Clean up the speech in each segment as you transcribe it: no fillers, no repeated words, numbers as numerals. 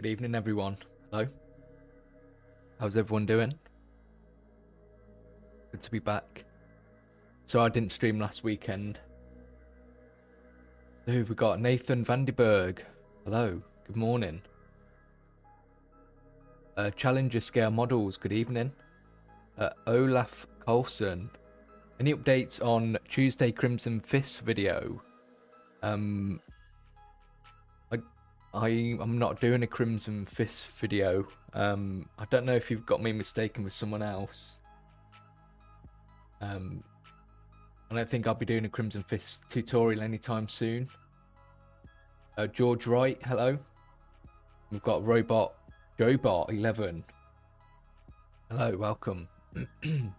Good evening, everyone. Hello. How's everyone doing? Good to be back. So I didn't stream last weekend. So who've we got? Nathan Vandenberg. Hello. Good morning. Challenger Scale Models. Good evening. Olaf Colson. Any updates on Tuesday Crimson Fist video? I'm not doing a Crimson Fist video. I don't know if you've got me mistaken with someone else. I don't think I'll be doing a Crimson Fist tutorial anytime soon. George Wright, hello. We've got Robot Joebot 11. Hello, welcome. Been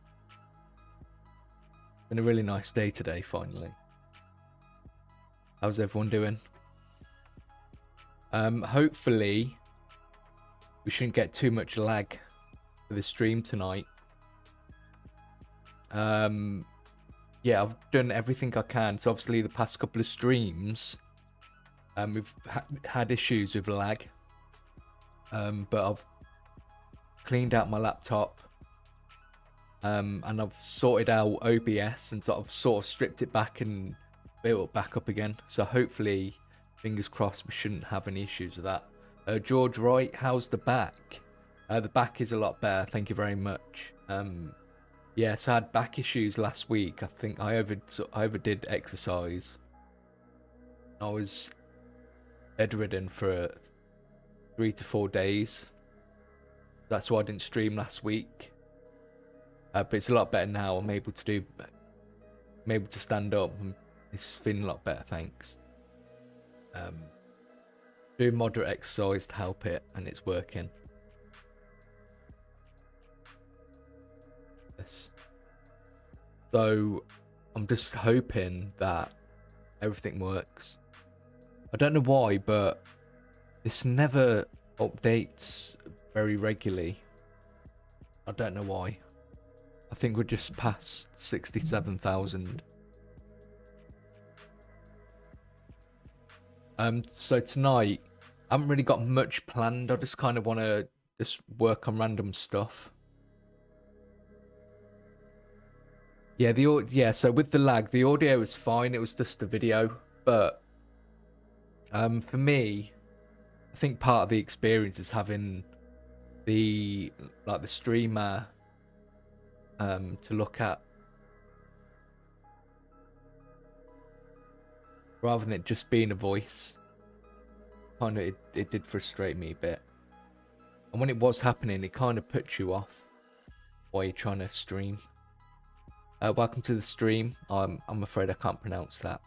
a really nice day today, finally. How's everyone doing? Hopefully we shouldn't get too much lag for the stream tonight. Yeah, I've done everything I can. So obviously the past couple of streams, we've had issues with lag. But I've cleaned out my laptop, and I've sorted out OBS and sort of stripped it back and built it back up again. So hopefully, fingers crossed, we shouldn't have any issues with that. George Wright, how's the back? The back is a lot better, thank you very much. Yeah, so I had back issues last week. I think I overdid exercise. I was bedridden for 3 to 4 days. That's why I didn't stream last week. But it's a lot better now. I'm able to stand up. And it's feeling a lot better, thanks. Doing moderate exercise to help it, and it's working. Yes. So I'm just hoping that everything works. I don't know why, but this never updates very regularly. I don't know why. I think we're just past 67,000. So tonight, I haven't really got much planned. I just kind of want to just work on random stuff. Yeah, so with the lag, the audio was fine. It was just the video, but for me, I think part of the experience is having the streamer to look at, rather than it just being a voice. Kind of, it did frustrate me a bit, and when it was happening, it kind of puts you off while you're trying to stream. Welcome to the stream. I'm afraid I can't pronounce that.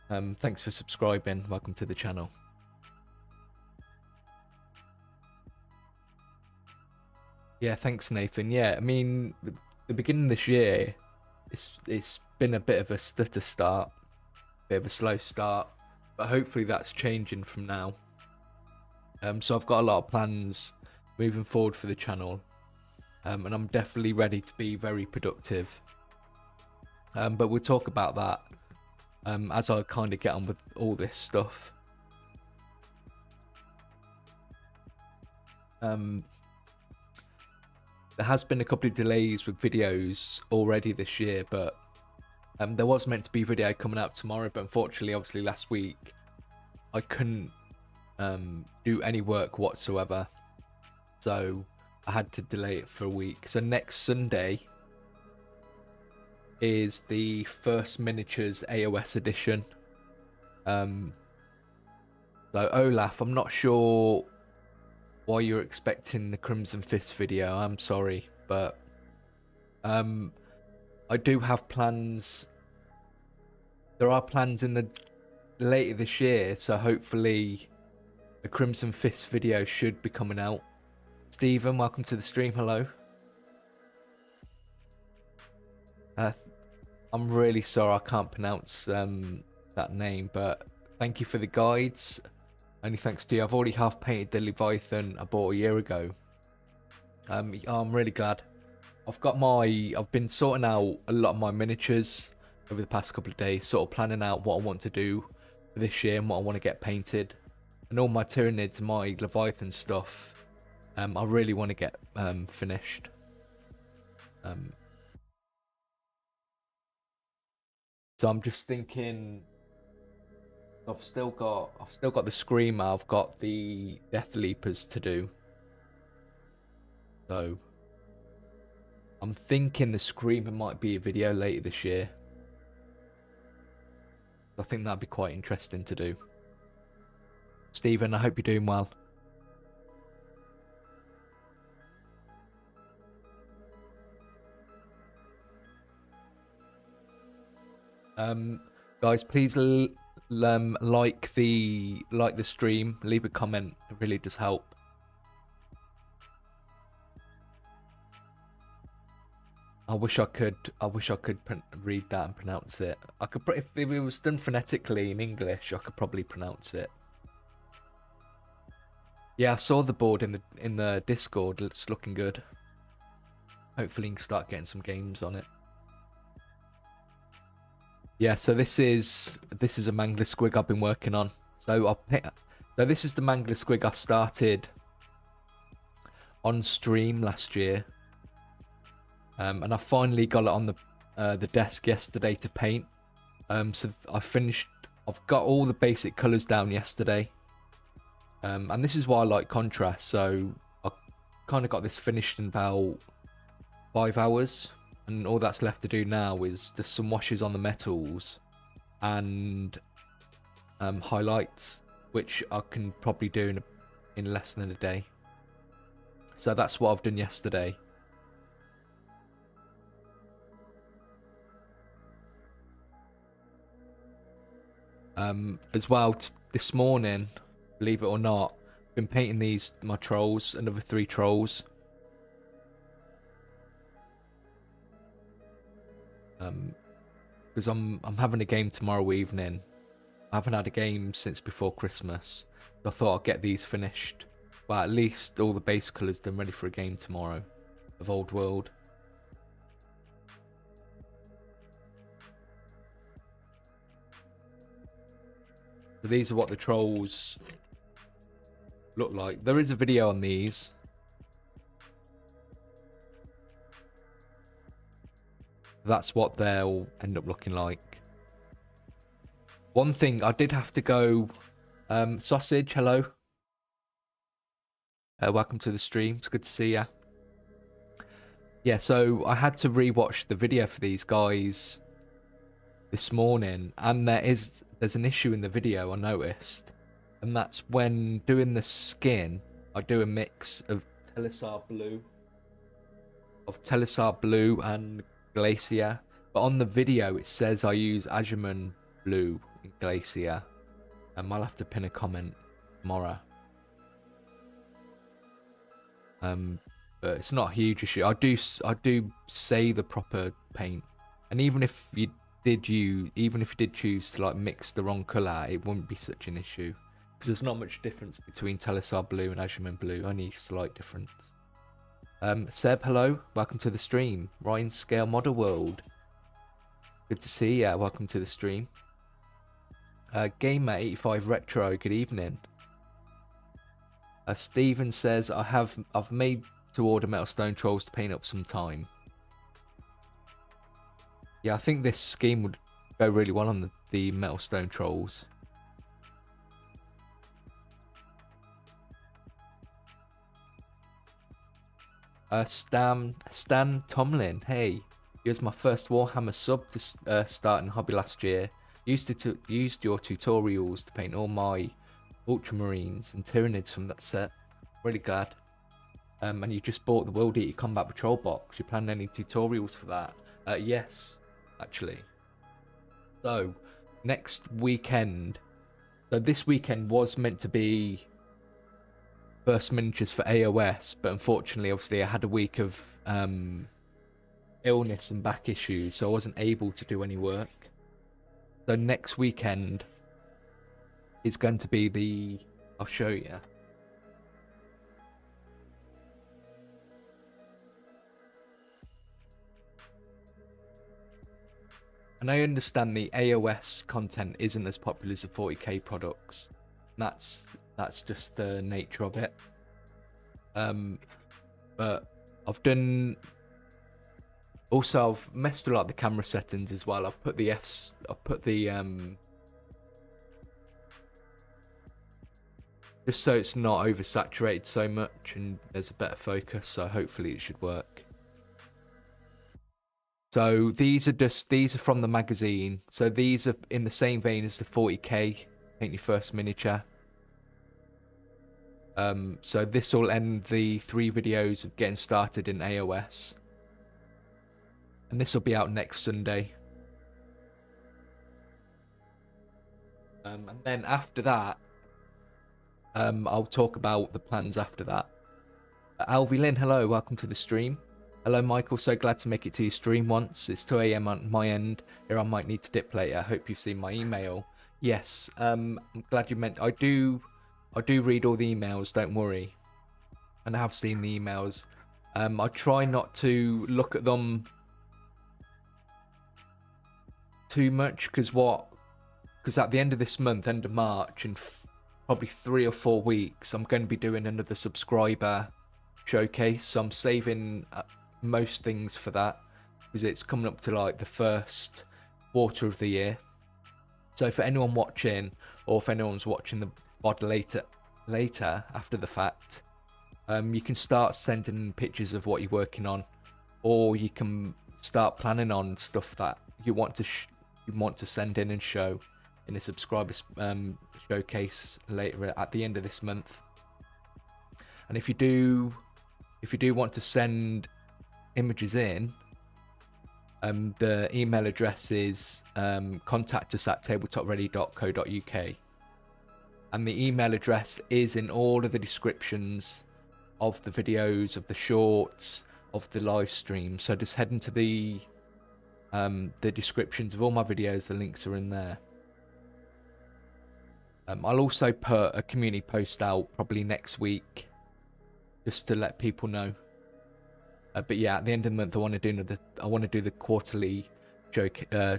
Thanks for subscribing. Welcome to the channel. Yeah, thanks, Nathan. Yeah, I mean, the beginning of this year, it's been a bit of a stutter start, bit of a slow start, but hopefully that's changing from now. So I've got a lot of plans moving forward for the channel, and I'm definitely ready to be very productive. But we'll talk about that as I kind of get on with all this stuff. There has been a couple of delays with videos already this year, but there was meant to be a video coming out tomorrow, but unfortunately, obviously last week, I couldn't do any work whatsoever, so I had to delay it for a week. So next Sunday is the first miniatures AOS edition. So Olaf, I'm not sure why you're expecting the Crimson Fist video. I'm sorry, but I do have plans. There are plans in the later this year, so hopefully the Crimson Fist video should be coming out. Stephen, welcome to the stream. Hello. I'm really sorry I can't pronounce that name, but thank you for the guides. Only thanks to you. I've already half painted the Leviathan I bought a year ago. I'm really glad. I've been sorting out a lot of my miniatures over the past couple of days, sort of planning out what I want to do for this year and what I want to get painted. and all my Tyranids, my Leviathan stuff, I really want to get finished. So I'm just thinking, I've still got the Screamer, I've got the Death Leapers to do. So I'm thinking the Screamer might be a video later this year. I think that'd be quite interesting to do. Stephen, I hope you're doing well. Guys, please like the stream, leave a comment. It really does help. I wish I could read that and pronounce it. I could, if it was done phonetically in English, I could probably pronounce it. Yeah, I saw the board in the Discord. It's looking good. Hopefully, you can start getting some games on it. Yeah, so this is a Mangler Squig I've been working on. So this is the Mangler Squig I started on stream last year, and I finally got it on the desk yesterday to paint. So I've got all the basic colours down yesterday, and this is why I like contrast. So I kind of got this finished in about 5 hours. And all that's left to do now is just some washes on the metals and highlights, which I can probably do in less than a day. So that's what I've done yesterday. As well, this morning, believe it or not, I've been painting my trolls, another 3 trolls. Because I'm having a game tomorrow evening. I haven't had a game since before Christmas. So I thought I'd get these finished. Well, at least all the base colours done, ready for a game tomorrow of Old World. So these are what the trolls look like. There is a video on these. That's what they'll end up looking like. One thing, I did have to go... Sausage, hello. Welcome to the stream. It's good to see ya. Yeah, so I had to rewatch the video for these guys this morning, and there's an issue in the video I noticed, and that's when doing the skin, I do a mix of Telesar Blue and Glacier, but on the video it says I use Azurman Blue in Glacier, and I'll have to pin a comment tomorrow. But it's not a huge issue. I do say the proper paint, and even if you did choose to like mix the wrong colour, it wouldn't be such an issue, because there's not much difference between Telesar Blue and Azurman Blue, only a slight difference. Seb, hello, welcome to the stream. Ryan Scale Model World, good to see you. Welcome to the stream. Gamer85 Retro, good evening. Steven says I've made to order metal stone trolls to paint up some time. Yeah, I think this scheme would go really well on the metal stone trolls. Stan Tomlin, hey, here's my first Warhammer sub to start in hobby last year. Used your tutorials to paint all my Ultramarines and Tyranids from that set. Really glad. And you just bought the World Eater Combat Patrol box. You planning any tutorials for that? Yes, actually. So next weekend. So this weekend was meant to be first miniatures for AOS, but unfortunately, obviously, I had a week of illness and back issues, so I wasn't able to do any work. So next weekend is going to be I'll show you. And I understand the AOS content isn't as popular as the 40k products. That's That's just the nature of it. But I've done. Also, I've messed a lot of the camera settings as well. I've put the just so it's not oversaturated so much and there's a better focus, so hopefully it should work. So these are from the magazine. So these are in the same vein as the 40k Paint Your First Miniature. So this will end the 3 videos of getting started in AOS. And this will be out next Sunday. And then after that, I'll talk about the plans after that. Alvy Lynn, hello, welcome to the stream. Hello, Michael, so glad to make it to your stream once. It's 2 AM on my end. Here I might need to dip later. I hope you've seen my email. Yes, I'm glad you meant. I do read all the emails, don't worry. And I have seen the emails. I try not to look at them too much because at the end of this month, end of March, in probably 3 or 4 weeks, I'm going to be doing another subscriber showcase. So I'm saving most things for that because it's coming up to like the first quarter of the year. So for anyone watching, or if anyone's watching the VOD later after the fact, you can start sending pictures of what you're working on, or you can start planning on stuff that you want to send in and show in a subscriber showcase later at the end of this month. And if you do want to send images in, the email address is contact us at tabletopready.co.uk, and the email address is in all of the descriptions of the videos, of the shorts, of the live stream. So just head into the descriptions of all my videos. The links are in there. I'll also put a community post out probably next week just to let people know. But yeah, at the end of the month, I want to do the quarterly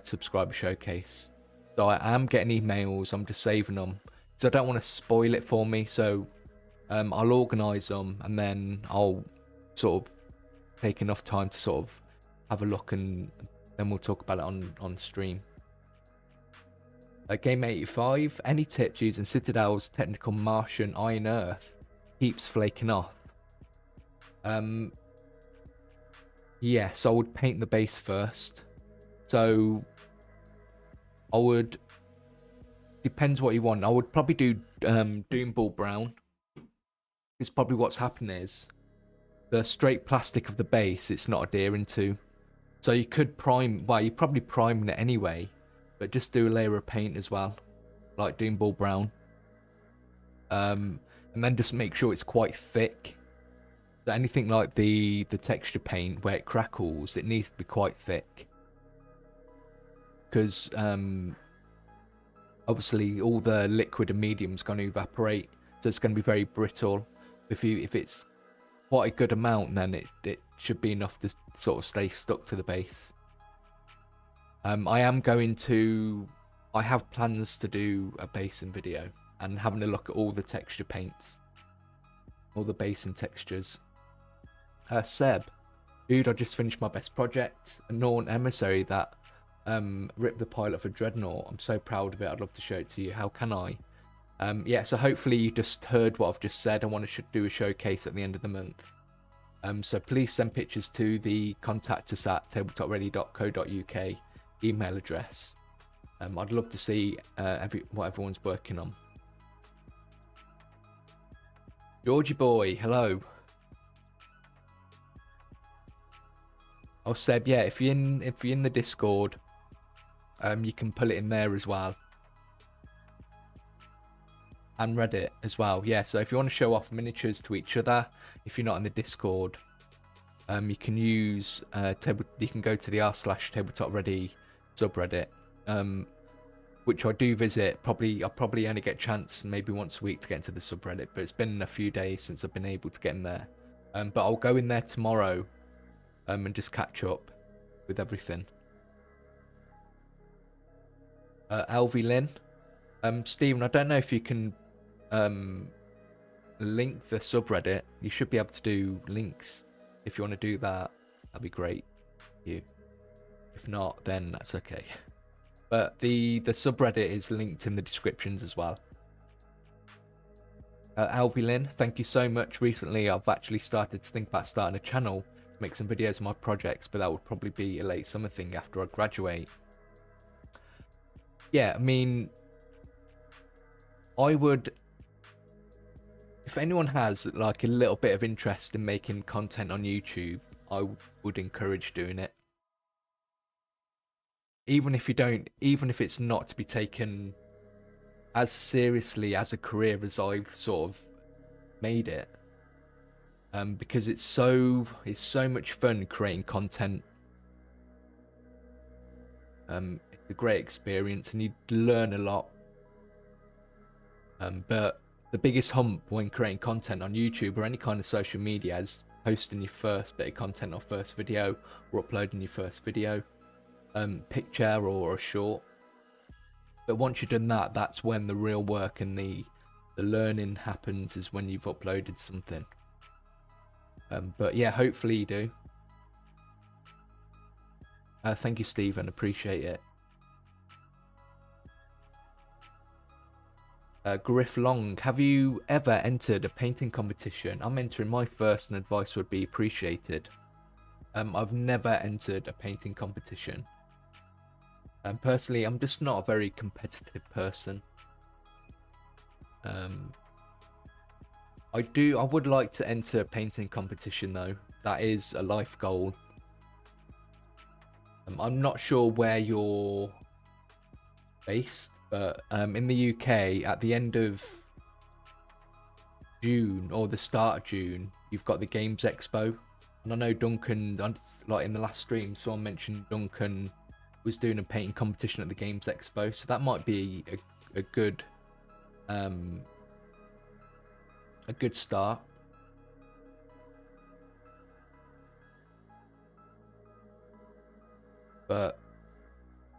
subscriber showcase. So I am getting emails. I'm just saving them because I don't want to spoil it for me. So I'll organise them and then I'll sort of take enough time to sort of have a look, and then we'll talk about it on stream. Game 85. Any tips using Citadel's technical Martian Iron Earth keeps flaking off? Yes, I would paint the base first. So I would, depends what you want. I would probably do Doomball Brown. Because probably what's happened is the straight plastic of the base it's not adhering to. So you could prime, well, you're probably priming it anyway, but just do a layer of paint as well, like Doomball Brown. And then just make sure it's quite thick. So anything like the texture paint where it crackles, it needs to be quite thick. Because obviously all the liquid and medium's going to evaporate, so it's going to be very brittle. If it's quite a good amount, then it should be enough to sort of stay stuck to the base. I have plans to do a basin video and having a look at all the texture paints, all the basin textures. Seb, dude, I just finished my best project, a Norn emissary that ripped the pilot for Dreadnought. I'm so proud of it. I'd love to show it to you. How can I? Yeah, so hopefully you just heard what I've just said. I want to do a showcase at the end of the month. So please send pictures to the contact us at tabletopready.co.uk email address. I'd love to see what everyone's working on. Georgie boy, hello. Oh, Seb, yeah, if you're in the Discord, you can pull it in there as well. And Reddit as well, yeah. So if you want to show off miniatures to each other, if you're not in the Discord, you can use you can go to the r/TabletopReady subreddit, which I do visit. I'll probably only get a chance maybe once a week to get into the subreddit, but it's been a few days since I've been able to get in there. But I'll go in there tomorrow and just catch up with everything. Alvy Lynn, Stephen, I don't know if you can link the subreddit. You should be able to do links. If you want to do that, that'd be great. If not, then that's okay. But the subreddit is linked in the descriptions as well. Alvin, thank you so much. Recently, I've actually started to think about starting a channel to make some videos of my projects, but that would probably be a late summer thing after I graduate. Yeah, I mean, I would, if anyone has like a little bit of interest in making content on YouTube, I would encourage doing it. Even if it's not to be taken as seriously as a career as I've sort of made it, because it's so much fun creating content. It's a great experience and you learn a lot. But the biggest hump when creating content on YouTube or any kind of social media is posting your first bit of content or first video, or uploading your first video, picture or a short. But once you've done that, that's when the real work and the learning happens, is when you've uploaded something. But yeah, hopefully you do. Thank you, Stephen. Appreciate it. Griff Long, have you ever entered a painting competition? I'm entering my first and advice would be appreciated. I've never entered a painting competition. Personally, I'm just not a very competitive person. I would like to enter a painting competition though. That is a life goal. I'm not sure where you're based, but in the UK, at the end of June or the start of June, you've got the Games Expo. And I know Duncan, like in the last stream, someone mentioned Duncan was doing a painting competition at the Games Expo, so that might be a good start. But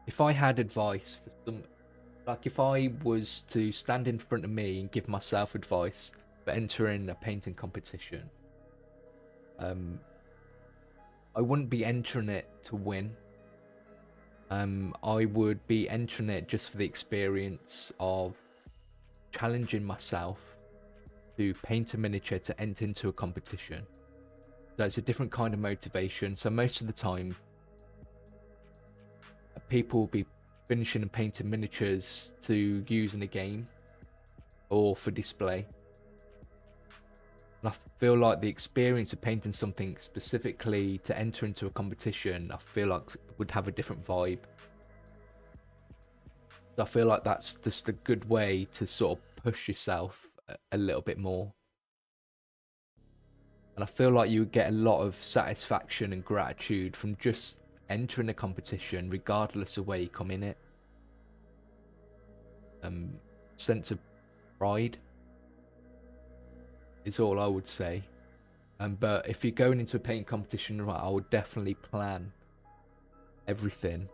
if I had advice for some, like if I was to stand in front of me and give myself advice for entering a painting competition, I wouldn't be entering it to win. I would be entering it just for the experience of challenging myself to paint a miniature to enter into a competition. So it's a different kind of motivation. So most of the time, people will be finishing and painting miniatures to use in a game or for display. And I feel like the experience of painting something specifically to enter into a competition, I feel like would have a different vibe. So I feel like that's just a good way to sort of push yourself a little bit more. And I feel like you would get a lot of satisfaction and gratitude from just entering a competition, regardless of where you come in it. Sense of pride is all I would say. But if you're going into a painting competition, right, I would definitely plan everything.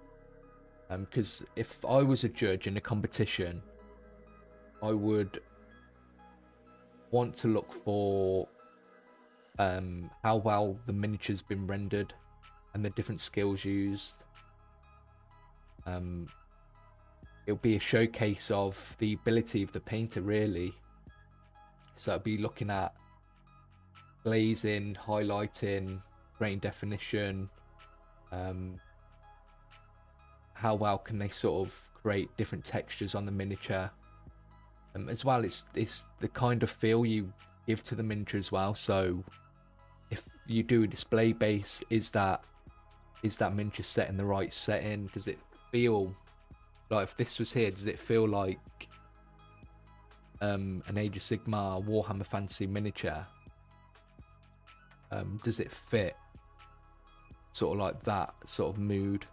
Because if I was a judge in a competition, I would want to look for how well the miniature's been rendered and the different skills used. It'll be a showcase of the ability of the painter, really. So I'll be looking at glazing, highlighting, grain definition, how well can they sort of create different textures on the miniature. As well, it's the kind of feel you give to the miniature as well. So if you do a display base, is that miniature set in the right setting? Does it feel like, if this was here, does it feel like an Age of Sigmar Warhammer Fantasy miniature? Does it fit sort of like that sort of mood?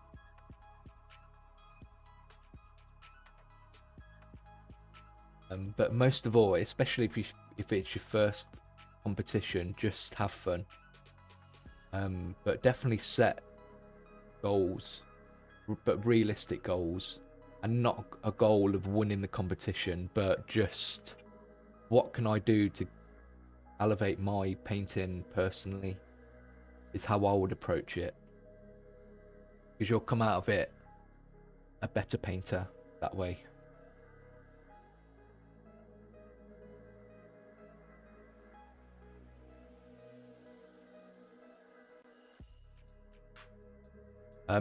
But most of all, especially if it's your first competition, just have fun. But definitely set goals, but realistic goals, and not a goal of winning the competition, but just what can I do to elevate my painting personally is how I would approach it, because you'll come out of it a better painter that way.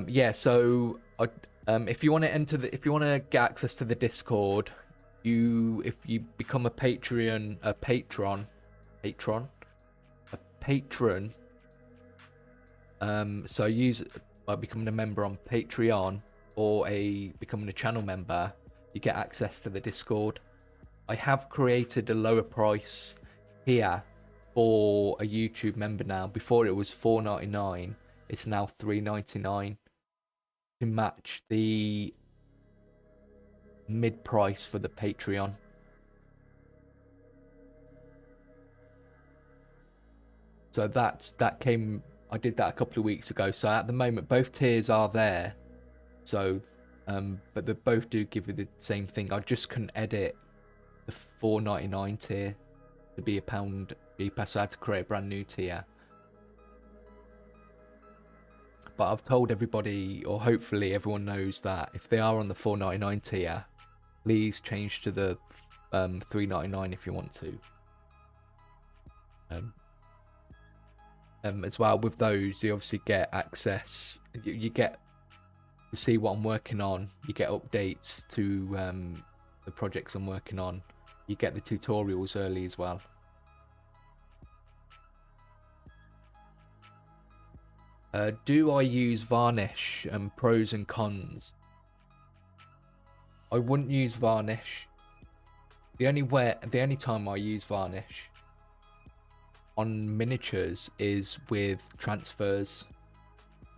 Yeah, so if you want to if you want to get access to the Discord, if you become a patron, so use by becoming a member on Patreon or becoming a channel member, you get access to the Discord. I have created a lower price here for a YouTube member now. Before it was $4.99. It's now $3.99 to match the mid price for the Patreon. So I did that a couple of weeks ago. So at the moment, both tiers are there. So, but they both do give you the same thing. I just couldn't edit the $4.99 tier to be £1 cheaper, so I had to create a brand new tier. But I've told everybody, or hopefully everyone knows, that if they are on the $4.99 tier, please change to the $3.99 if you want to. As well, with those, you obviously get access. You get to see what I'm working on. You get updates to the projects I'm working on. You get the tutorials early as well. Do I use Varnish? Pros and cons. I wouldn't use Varnish. The only time I use Varnish on miniatures is with transfers,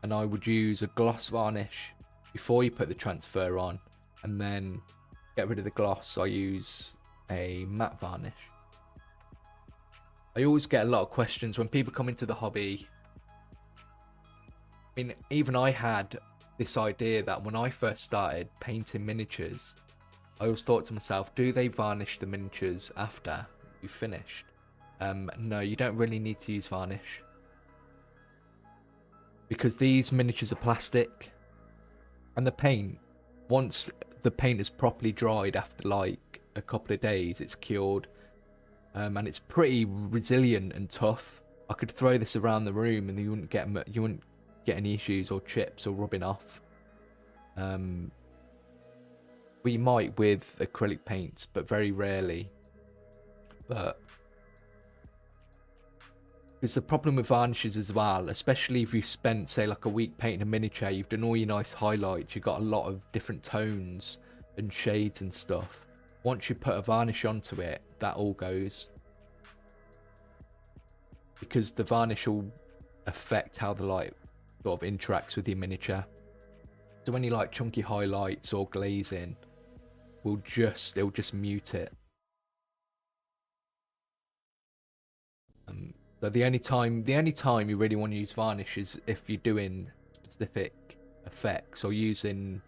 and I would use a gloss varnish before you put the transfer on, and then get rid of the gloss. I use a matte varnish. I always get a lot of questions when people come into the hobby. I mean, even I had this idea that when I first started painting miniatures, I always thought to myself, do they varnish the miniatures after you finished? No, you don't really need to use varnish, because these miniatures are plastic, and the paint, once the paint is properly dried after like a couple of days, it's cured, and it's pretty resilient and tough. I could throw this around the room and you wouldn't get any issues or chips or rubbing off. We might with acrylic paints, but very rarely. But because the problem with varnishes as well, especially if you spent, say, like a week painting a miniature, you've done all your nice highlights, you've got a lot of different tones and shades and stuff. Once you put a varnish onto it, that all goes, because the varnish will affect how the light sort of interacts with your miniature. So any like chunky highlights or glazing it'll just mute it. So the only time you really want to use varnish is if you're doing specific effects or using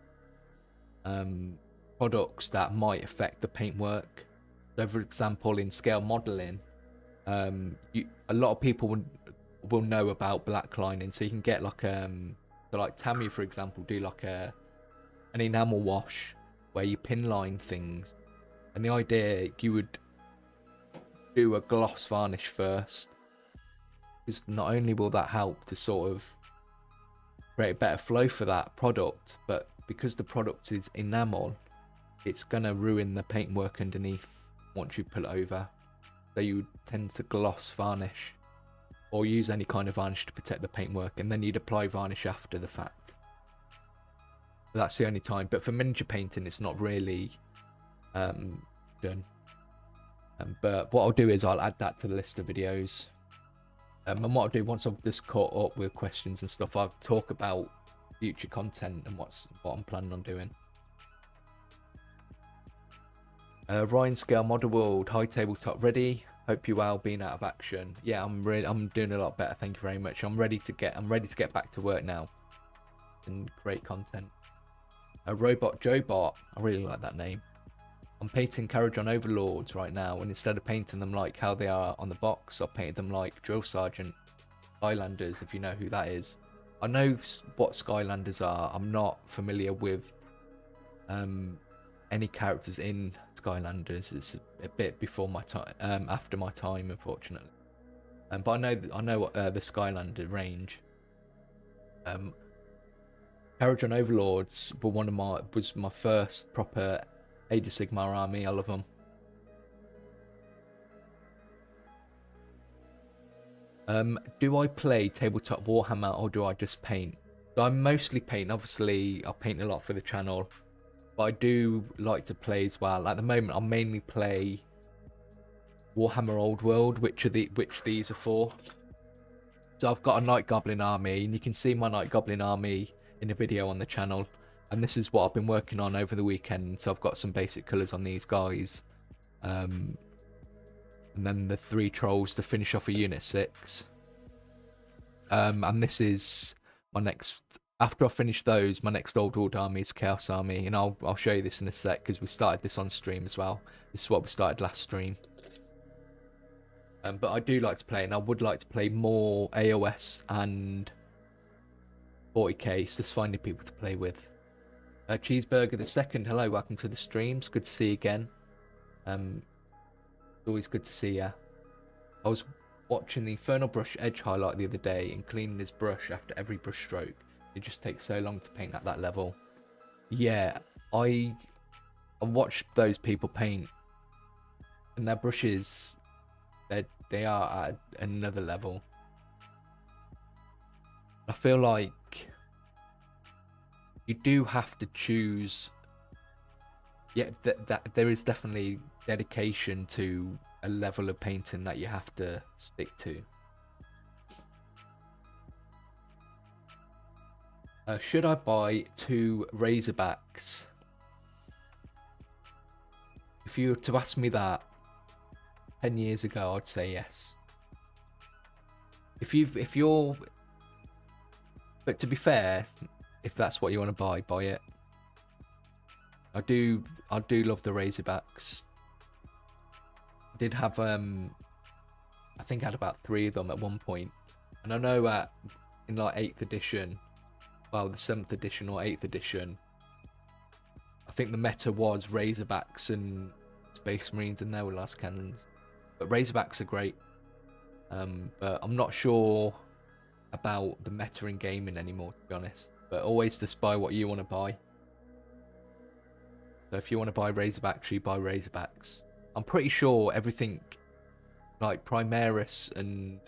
products that might affect the paintwork. So for example, in scale modeling, a lot of people will know about black lining, so you can get like so like Tammy, for example, do like an enamel wash where you pin line things, and the idea, you would do a gloss varnish first, because not only will that help to sort of create a better flow for that product, but because the product is enamel, it's gonna ruin the paintwork underneath once you pull it over. So you would tend to gloss varnish or use any kind of varnish to protect the paintwork, and then you'd apply varnish after the fact. That's the only time. But for miniature painting, it's not really done. But what I'll do is I'll add that to the list of videos. And what I'll do, once I've just caught up with questions and stuff, I'll talk about future content and what I'm planning on doing. Ryan Scale Model World, hi TableTopReady. Hope you're well, being out of action. Yeah, I'm doing a lot better. Thank you very much. I'm ready to get back to work now and create content. Robot Joebot, I really like that name. I'm painting Carriage on Overlords right now, and instead of painting them like how they are on the box, I've painted them like Drill Sergeant Skylanders, if you know who that is. I know what Skylanders are. I'm not familiar with any characters in Skylanders. It's a bit before my time, after my time, unfortunately. But I know what the Skylander range. Carriage on Overlords were was my first proper Age of Sigmar army. I love them. Do I play tabletop Warhammer or do I just paint? So I mostly paint. Obviously, I paint a lot for the channel, but I do like to play as well. At the moment, I mainly play Warhammer Old World, which these are for. So I've got a Night Goblin army, and you can see my Night Goblin army in a video on the channel. And this is what I've been working on over the weekend. So I've got some basic colours on these guys. And then the 3 trolls to finish off a unit 6. And this is my next, after I finish those, my next Old World army is Chaos Army. And I'll show you this in a sec, because we started this on stream as well. This is what we started last stream. But I do like to play, and I would like to play more AOS and 40k. It's just finding people to play with. Cheeseburger the second, hello, welcome to the streams. Good to see you again. It's always good to see you. I was watching the Infernal Brush Edge highlight the other day and cleaning his brush after every brush stroke. It just takes so long to paint at that level. Yeah, I watched those people paint, and their brushes, they are at another level. I feel like you do have to choose. Yeah, that there is definitely dedication to a level of painting that you have to stick to. Should I buy 2 Razorbacks? If you were to ask me that 10 years ago, I'd say yes. If you're, but to be fair, if that's what you want to buy it. I do love the Razorbacks. I did have I think I had about 3 of them at one point, and I know in like 8th edition, well, the 7th edition or 8th edition, I think the meta was Razorbacks and Space Marines, and they were last cannons. But Razorbacks are great. But I'm not sure about the meta in gaming anymore, to be honest. But always just buy what you want to buy. So if you want to buy Razorbacks, you buy Razorbacks. I'm pretty sure everything like Primaris and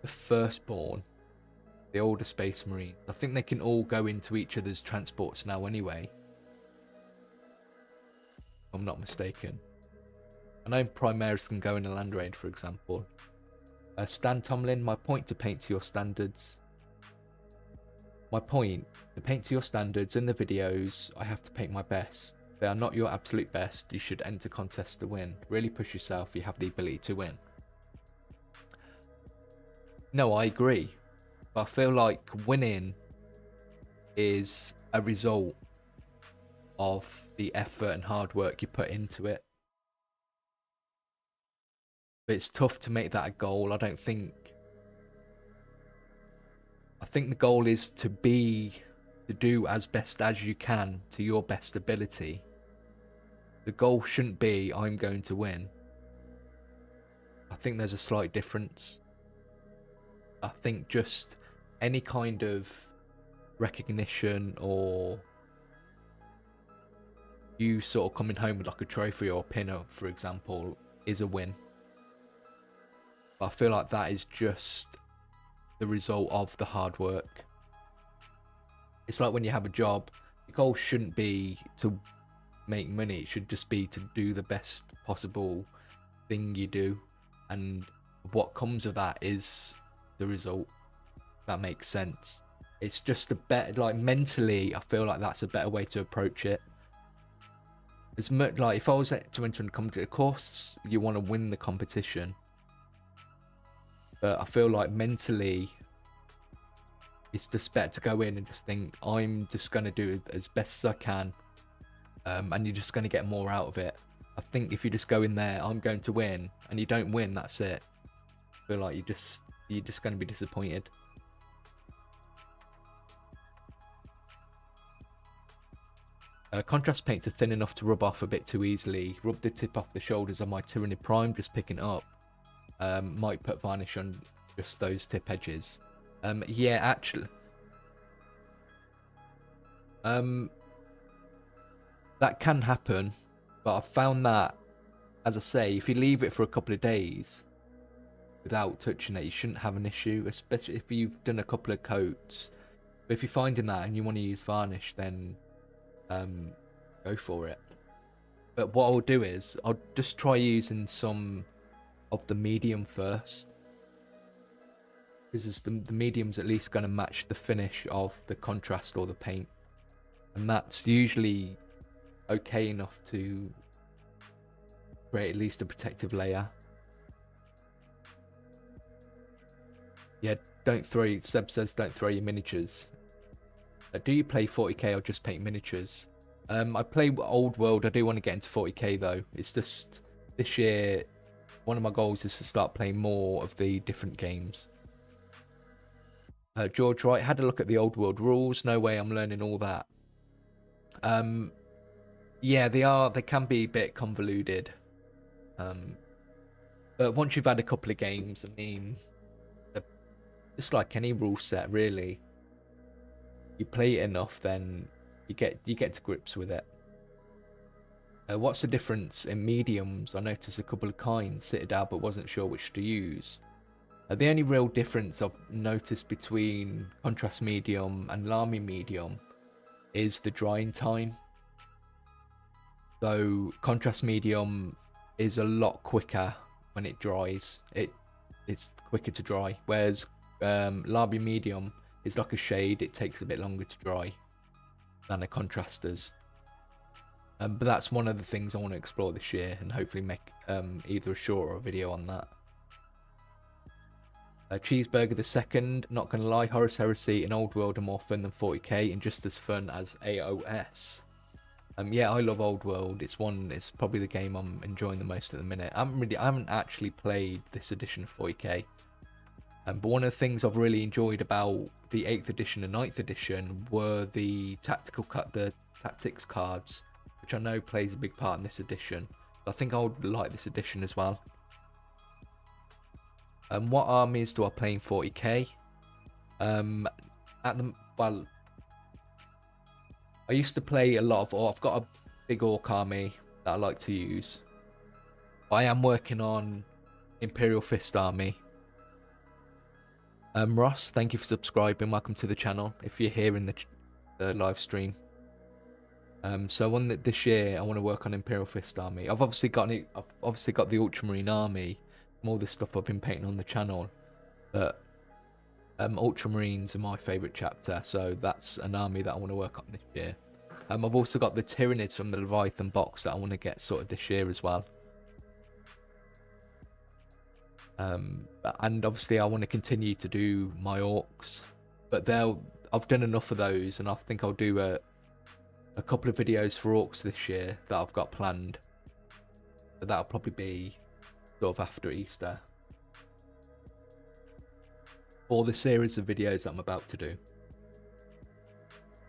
the Firstborn, the older Space Marine, I think they can all go into each other's transports now anyway. If I'm not mistaken. I know Primaris can go in a Land Raid, for example. Stan Tomlin, my point to paint to your standards. My point, to paint to your standards in the videos, I have to paint my best. They are not your absolute best. You should enter contests to win. Really push yourself. You have the ability to win. No, I agree. But I feel like winning is a result of the effort and hard work you put into it. But it's tough to make that a goal. I think the goal is to do as best as you can to your best ability. The goal shouldn't be, I'm going to win. I think there's a slight difference. I think just any kind of recognition, or you sort of coming home with like a trophy or a pin-up, for example, is a win. But I feel like that is just the result of the hard work. It's like when you have a job, your goal shouldn't be to make money. It should just be to do the best possible thing you do, and what comes of that is the result. That makes sense. It's just a better, like, mentally, I feel like that's a better way to approach it. It's like, if I was to enter a competition, of course you want to win the competition, but I feel like mentally it's just better to go in and just think, I'm just going to do as best as I can. and you're just going to get more out of it. I think if you just go in there, I'm going to win, and you don't win, that's it. I feel like you're just going to be disappointed. Contrast paints are thin enough to rub off a bit too easily. Rub the tip off the shoulders on my Tyranny Prime, just picking it up. Might put varnish on just those tip edges. Yeah, actually. That can happen, but I've found that, as I say, if you leave it for a couple of days without touching it, you shouldn't have an issue, especially if you've done a couple of coats. But if you're finding that and you want to use varnish, then go for it. But what I'll do is I'll just try using some of the medium first, because the medium's at least going to match the finish of the contrast or the paint, and that's usually okay enough to create at least a protective layer. Yeah, Seb says don't throw your miniatures. Do you play 40k or just paint miniatures? I play Old World. I do want to get into 40k though. It's just this year, one of my goals is to start playing more of the different games. George Wright, had a look at the Old World rules. No way I'm learning all that. Yeah, they can be a bit convoluted. But once you've had a couple of games, I mean, just like any rule set really, you play it enough, then you get to grips with it. What's the difference in mediums? I noticed a couple of kinds, Citadel, but wasn't sure which to use. The only real difference I've noticed between contrast medium and Lamy medium is the drying time. So contrast medium is a lot quicker when it dries. It's quicker to dry, whereas Lamy medium is like a shade. It takes a bit longer to dry than a contrast does. But that's one of the things I want to explore this year, and hopefully make either a short or a video on that. Cheeseburger the Second, not gonna lie, Horus Heresy and Old World are more fun than 40k and just as fun as AOS. Yeah, I love Old World. It's probably the game I'm enjoying the most at the minute. I haven't actually played this edition of 40k. But one of the things I've really enjoyed about the 8th edition and 9th edition were the tactics cards, which I know plays a big part in this edition. I think I would like this edition as well. What armies do I play in 40k? Well, I used to play a lot of I've got a big orc army that I like to use. I am working on Imperial Fist army. Ross, thank you for subscribing. Welcome to the channel if you're here in the live stream. So this year I want to work on Imperial Fist army. I've obviously got the Ultramarine army from all the stuff I've been painting on the channel, but Ultramarines are my favourite chapter, so that's an army that I want to work on this year. I've also got the Tyranids from the Leviathan box that I want to get sorted this year as well. And obviously I want to continue to do my orcs, but I've done enough of those, and I think I'll do a couple of videos for orcs this year that I've got planned. But that'll probably be sort of after Easter, or the series of videos that I'm about to do.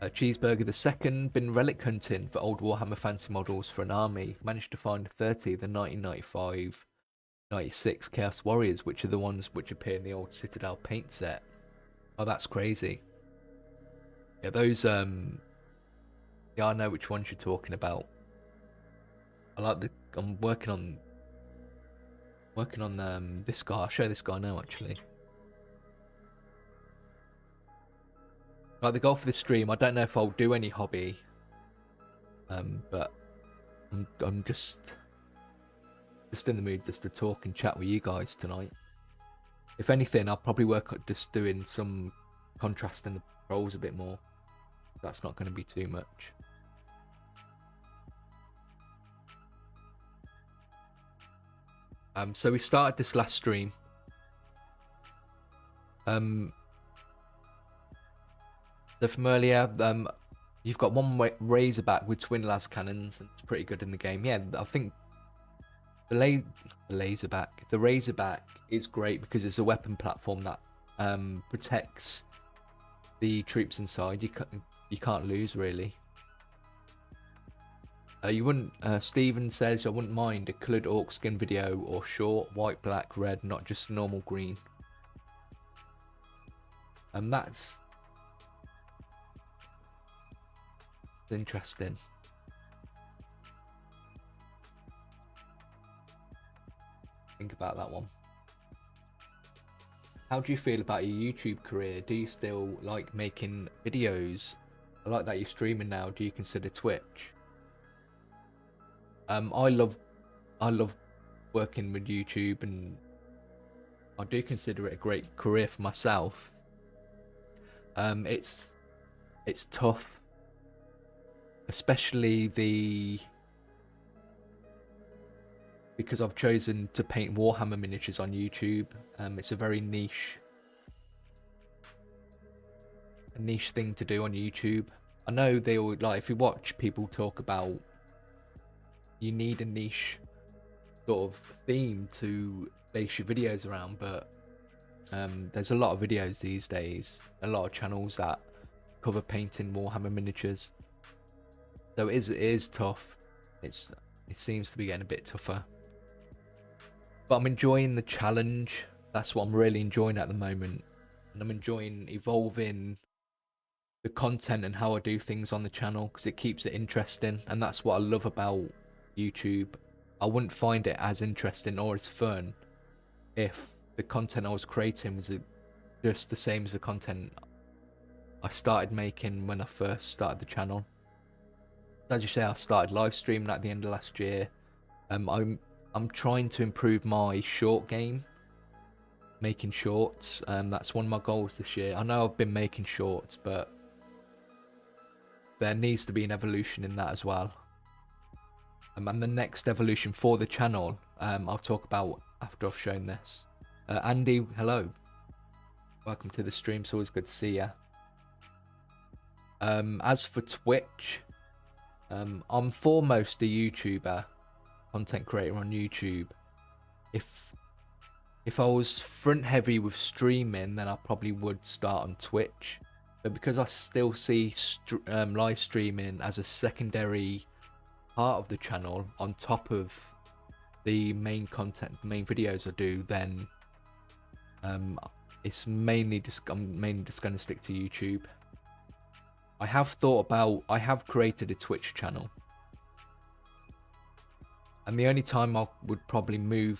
Cheeseburger the Second, been relic hunting for old Warhammer Fantasy models for an army. Managed to find 30 of the 1995-96 Chaos Warriors, which are the ones which appear in the old Citadel Paint set. Oh, that's crazy. Yeah, those yeah, I know which ones you're talking about. I'm working on this guy. I'll show this guy now actually. Right, the goal for this stream, I don't know if I'll do any hobby, but I'm just in the mood just to talk and chat with you guys tonight. If anything, I'll probably work on just doing some contrast in the roles a bit more. That's not going to be too much. So we started this last stream. So from earlier, You've got one Razorback with twin las cannons, and it's pretty good in the game. Yeah, I think the Razorback is great because it's a weapon platform that protects the troops inside. You can't lose really. You wouldn't. Steven says, I wouldn't mind a coloured orc skin video or short, white, black, red, not just normal green. And that's interesting. Think about that one. How do you feel about your YouTube career? Do you still like making videos? I like that you're streaming now. Do you consider Twitch? I love working with YouTube, and I do consider it a great career for myself. It's tough, especially because I've chosen to paint Warhammer miniatures on YouTube. It's a very niche thing to do on YouTube. I know they all like, if you watch people talk about, you need a niche sort of theme to base your videos around, but there's a lot of videos these days, a lot of channels that cover painting Warhammer miniatures, so it is tough. It seems to be getting a bit tougher, but I'm enjoying the challenge. That's what I'm really enjoying at the moment, and I'm enjoying evolving the content and how I do things on the channel, because it keeps it interesting, and that's what I love about YouTube. I wouldn't find it as interesting or as fun if the content I was creating was just the same as the content I started making when I first started the channel. As you say, I started live streaming at the end of last year. I'm trying to improve my short game, making shorts. That's one of my goals this year. I know I've been making shorts, but there needs to be an evolution in that as well. And the next evolution for the channel, I'll talk about after I've shown this. Andy, hello. Welcome to the stream. It's always good to see you. As for Twitch, I'm foremost a YouTuber, content creator on YouTube. If I was front heavy with streaming, then I probably would start on Twitch. But because I still see live streaming as a secondary part of the channel on top of the main content, the main videos I do, then it's mainly just I'm mainly just going to stick to YouTube. I have created a Twitch channel, and the only time I would probably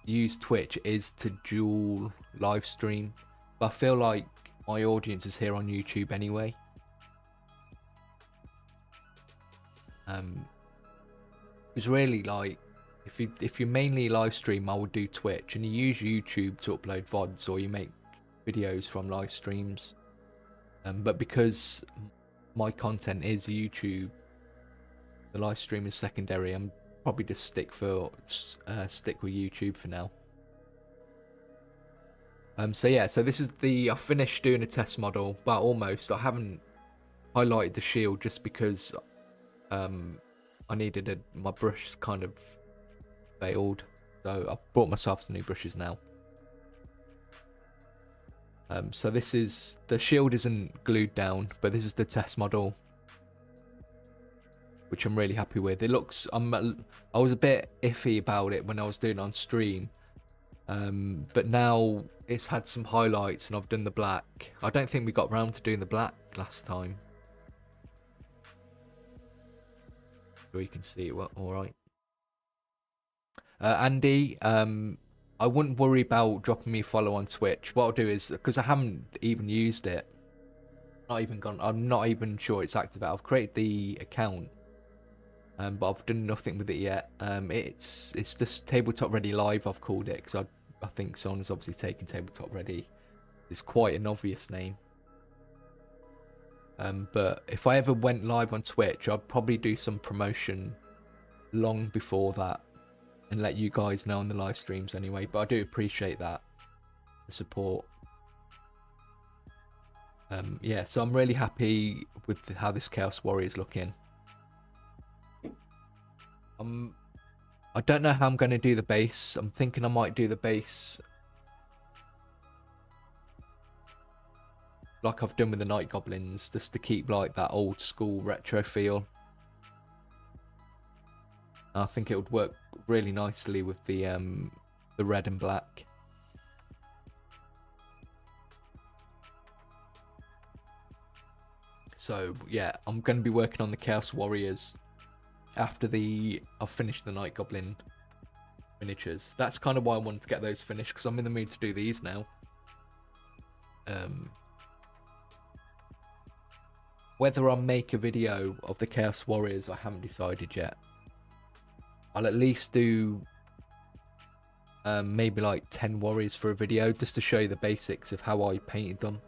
use Twitch is to dual live stream, but I feel like my audience is here on YouTube anyway. It's really like, if you mainly live stream, I would do Twitch, and you use YouTube to upload VODs or you make videos from live streams. But because my content is YouTube, the live stream is secondary. I'm probably just stick with YouTube for now. So yeah, so this is I finished doing a test model, but almost. I haven't highlighted the shield just because I needed my brush kind of failed, so I bought myself some new brushes now. So this is, the shield isn't glued down, but this is the test model, which I'm really happy with. It looks, I was a bit iffy about it when I was doing it on stream, but now it's had some highlights and I've done the black. I don't think we got round to doing the black last time. Sure you can see it well, all right. Andy, I wouldn't worry about dropping me a follow on Twitch. What I'll do is, because I haven't even used it, I'm not even sure it's active. I've created the account, but I've done nothing with it yet. It's just TableTopReady Live, I've called it, because I think someone's obviously taken TableTopReady. It's quite an obvious name. But if I ever went live on Twitch, I'd probably do some promotion long before that and let you guys know on the live streams anyway. But I do appreciate that, the support. Yeah, so I'm really happy with how this Chaos Warrior is looking. I don't know how I'm going to do the base. I'm thinking I might do the base like I've done with the Night Goblins, just to keep like that old school retro feel. I think it would work really nicely with the red and black. So yeah, I'm going to be working on the Chaos Warriors after I've finished the Night Goblin miniatures. That's kind of why I wanted to get those finished, because I'm in the mood to do these now. Whether I'll make a video of the Chaos Warriors, I haven't decided yet. I'll at least do maybe like 10 warriors for a video, just to show you the basics of how I painted them.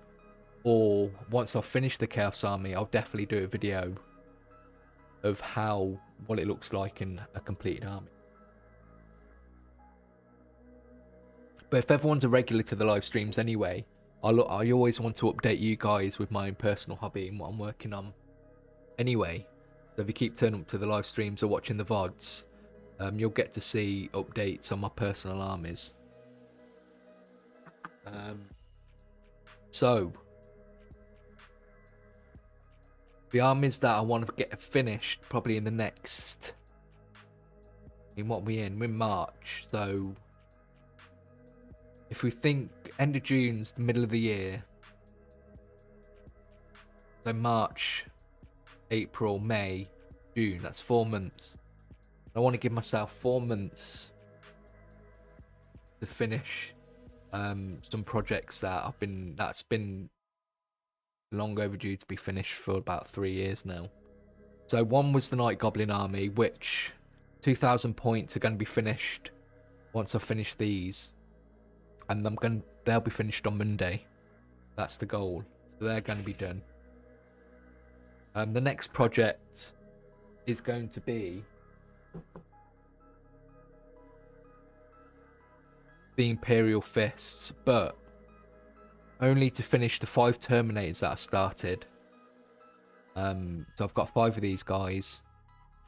Or once I've finished the Chaos Army, I'll definitely do a video of what it looks like in a completed army. But if everyone's a regular to the live streams anyway, I always want to update you guys with my own personal hobby and what I'm working on anyway. So if you keep turning up to the live streams or watching the VODs, you'll get to see updates on my personal armies. So the armies that I want to get finished probably in the next... what we're in March, so if we think end of June's the middle of the year, so March, April, May, June, that's 4 months. I want to give myself 4 months to finish some projects that's been long overdue to be finished for about 3 years now. So one was the Night Goblin army, which 2,000 points are going to be finished once I finish these, and they'll be finished on Monday. That's the goal, so they're going to be done. The next project is going to be the Imperial Fists, but only to finish the 5 Terminators that I started. So I've got 5 of these guys.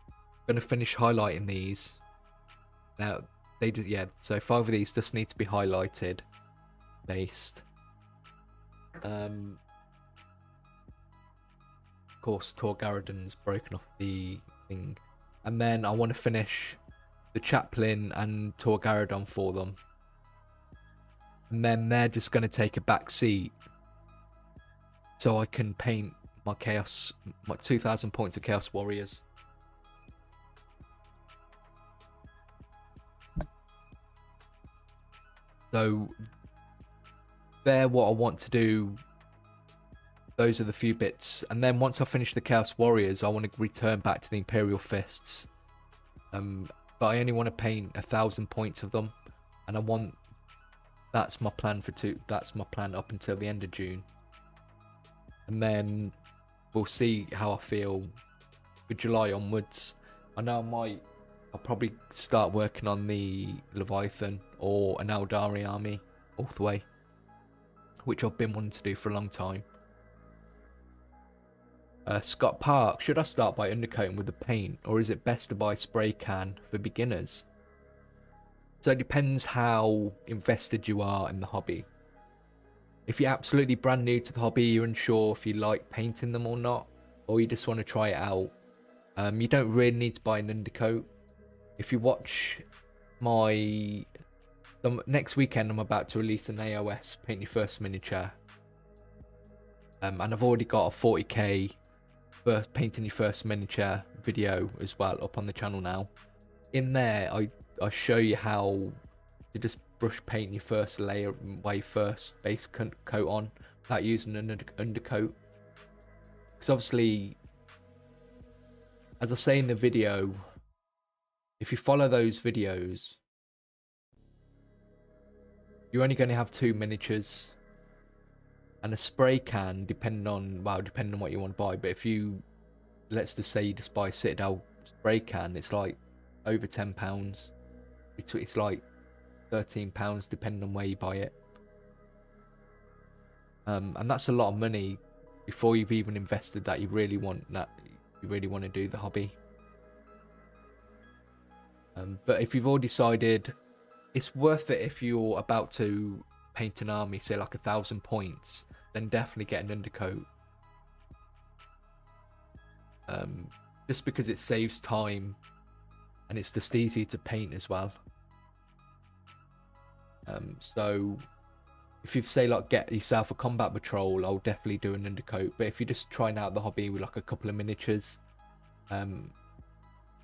I'm going to finish highlighting these. Now, so 5 of these just need to be highlighted, based. Of course, Tor Garridon's broken off the thing. And then I want to finish the Chaplain and Tor Garridon for them. And then they're just going to take a back seat, so I can paint my 2,000 points of Chaos Warriors. So they're what I want to do. Those are the few bits, and then once I finish the Chaos Warriors, I want to return back to the Imperial Fists. But I only want to paint 1,000 points of them, and that's my plan that's my plan up until the end of June. And then we'll see how I feel with July onwards. I know I'll probably start working on the Leviathan or an Eldari army all the way, which I've been wanting to do for a long time. Scott Park, should I start by undercoating with the paint, or is it best to buy spray can for beginners? So it depends how invested you are in the hobby. If you're absolutely brand new to the hobby, you're unsure if you like painting them or not, or you just want to try it out, you don't really need to buy an undercoat. If you watch next weekend, I'm about to release an AOS paint your first miniature, and I've already got a 40k first painting your first miniature video as well up on the channel now. In there, I show you how to just brush paint your first first base coat on without using an undercoat. Because obviously, as I say in the video, if you follow those videos, you're only going to have 2 miniatures. And a spray can, depending on what you want to buy, but if let's just say you just buy a Citadel spray can, it's like over £10. It's like £13 depending on where you buy it. And that's a lot of money before you've even invested that, you really want to do the hobby. But if you've all decided, it's worth it if you're about to paint an army, say like 1,000 points, then definitely get an undercoat. Just because it saves time and it's just easier to paint as well. So if you say like get yourself a combat patrol, I'll definitely do an undercoat. But if you're just trying out the hobby with like a couple of miniatures,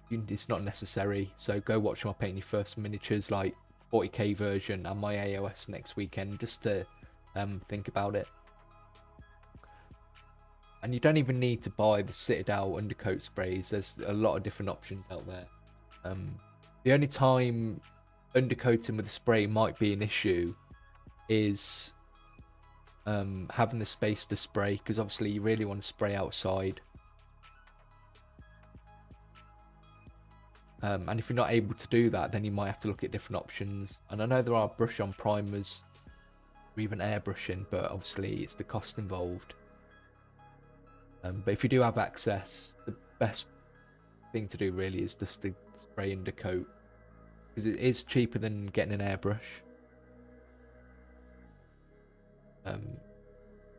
it's not necessary. So go watch my paint your first miniatures, like 40k version, and my AOS next weekend, just to think about it. And you don't even need to buy the Citadel undercoat sprays. There's a lot of different options out there. The only time undercoating with a spray might be an issue is having the space to spray, because obviously you really want to spray outside. And if you're not able to do that, then you might have to look at different options. And I know there are brush-on primers or even airbrushing, but obviously it's the cost involved. But if you do have access, the best thing to do really is just to spray undercoat, because it is cheaper than getting an airbrush.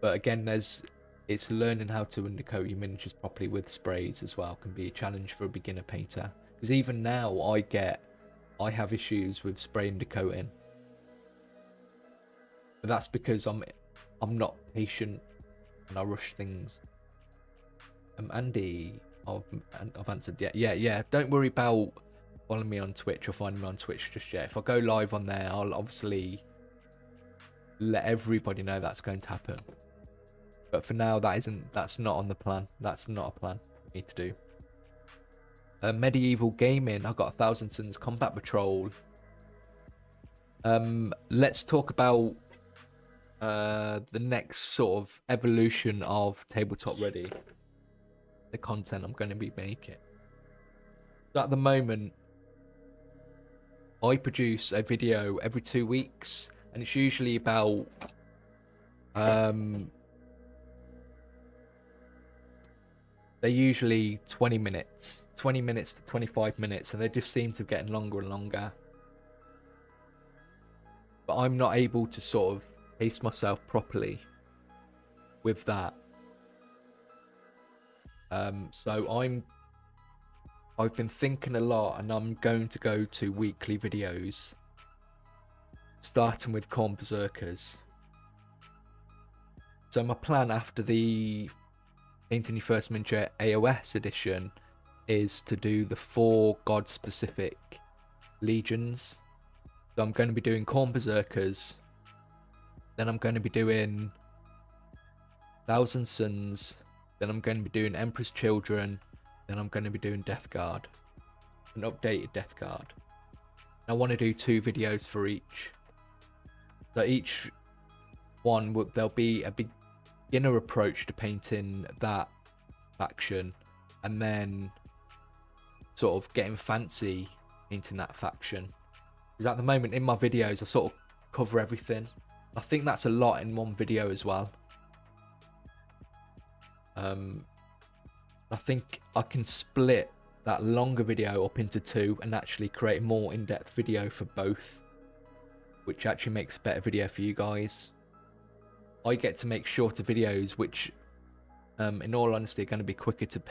But again, it's learning how to undercoat your miniatures properly with sprays as well can be a challenge for a beginner painter. Because even now I have issues with spray undercoating, but that's because I'm not patient and I rush things. Andy, I've answered. Yeah. Don't worry about following me on Twitch or finding me on Twitch just yet. If I go live on there, I'll obviously let everybody know that's going to happen. But for now, that's not on the plan. That's not a plan for me to do. Medieval Gaming, I've got 1,000 Suns Combat Patrol. Let's talk about the next sort of evolution of TableTopReady, the content I'm going to be making. So at the moment, I produce a video every 2 weeks, and it's usually about they're usually 20 minutes to 25 minutes, and they just seem to be getting longer and longer. But I'm not able to sort of pace myself properly with that. So I've been thinking a lot, and I'm going to go to weekly videos, starting with Corn Berserkers. So my plan after the Painting Your First Miniature AOS edition is to do the 4 god-specific legions. So I'm going to be doing Corn Berserkers, then I'm going to be doing 1,000 Suns, then I'm going to be doing Emperor's Children, then I'm going to be doing Death Guard, an updated Death Guard. I want to do 2 videos for each. So each one, there'll be a beginner approach to painting that faction, and then sort of getting fancy painting that faction. Because at the moment in my videos I sort of cover everything. I think that's a lot in one video as well. I think I can split that longer video up into 2 and actually create a more in-depth video for both, which actually makes a better video for you guys. I get to make shorter videos, which in all honesty are going to be quicker to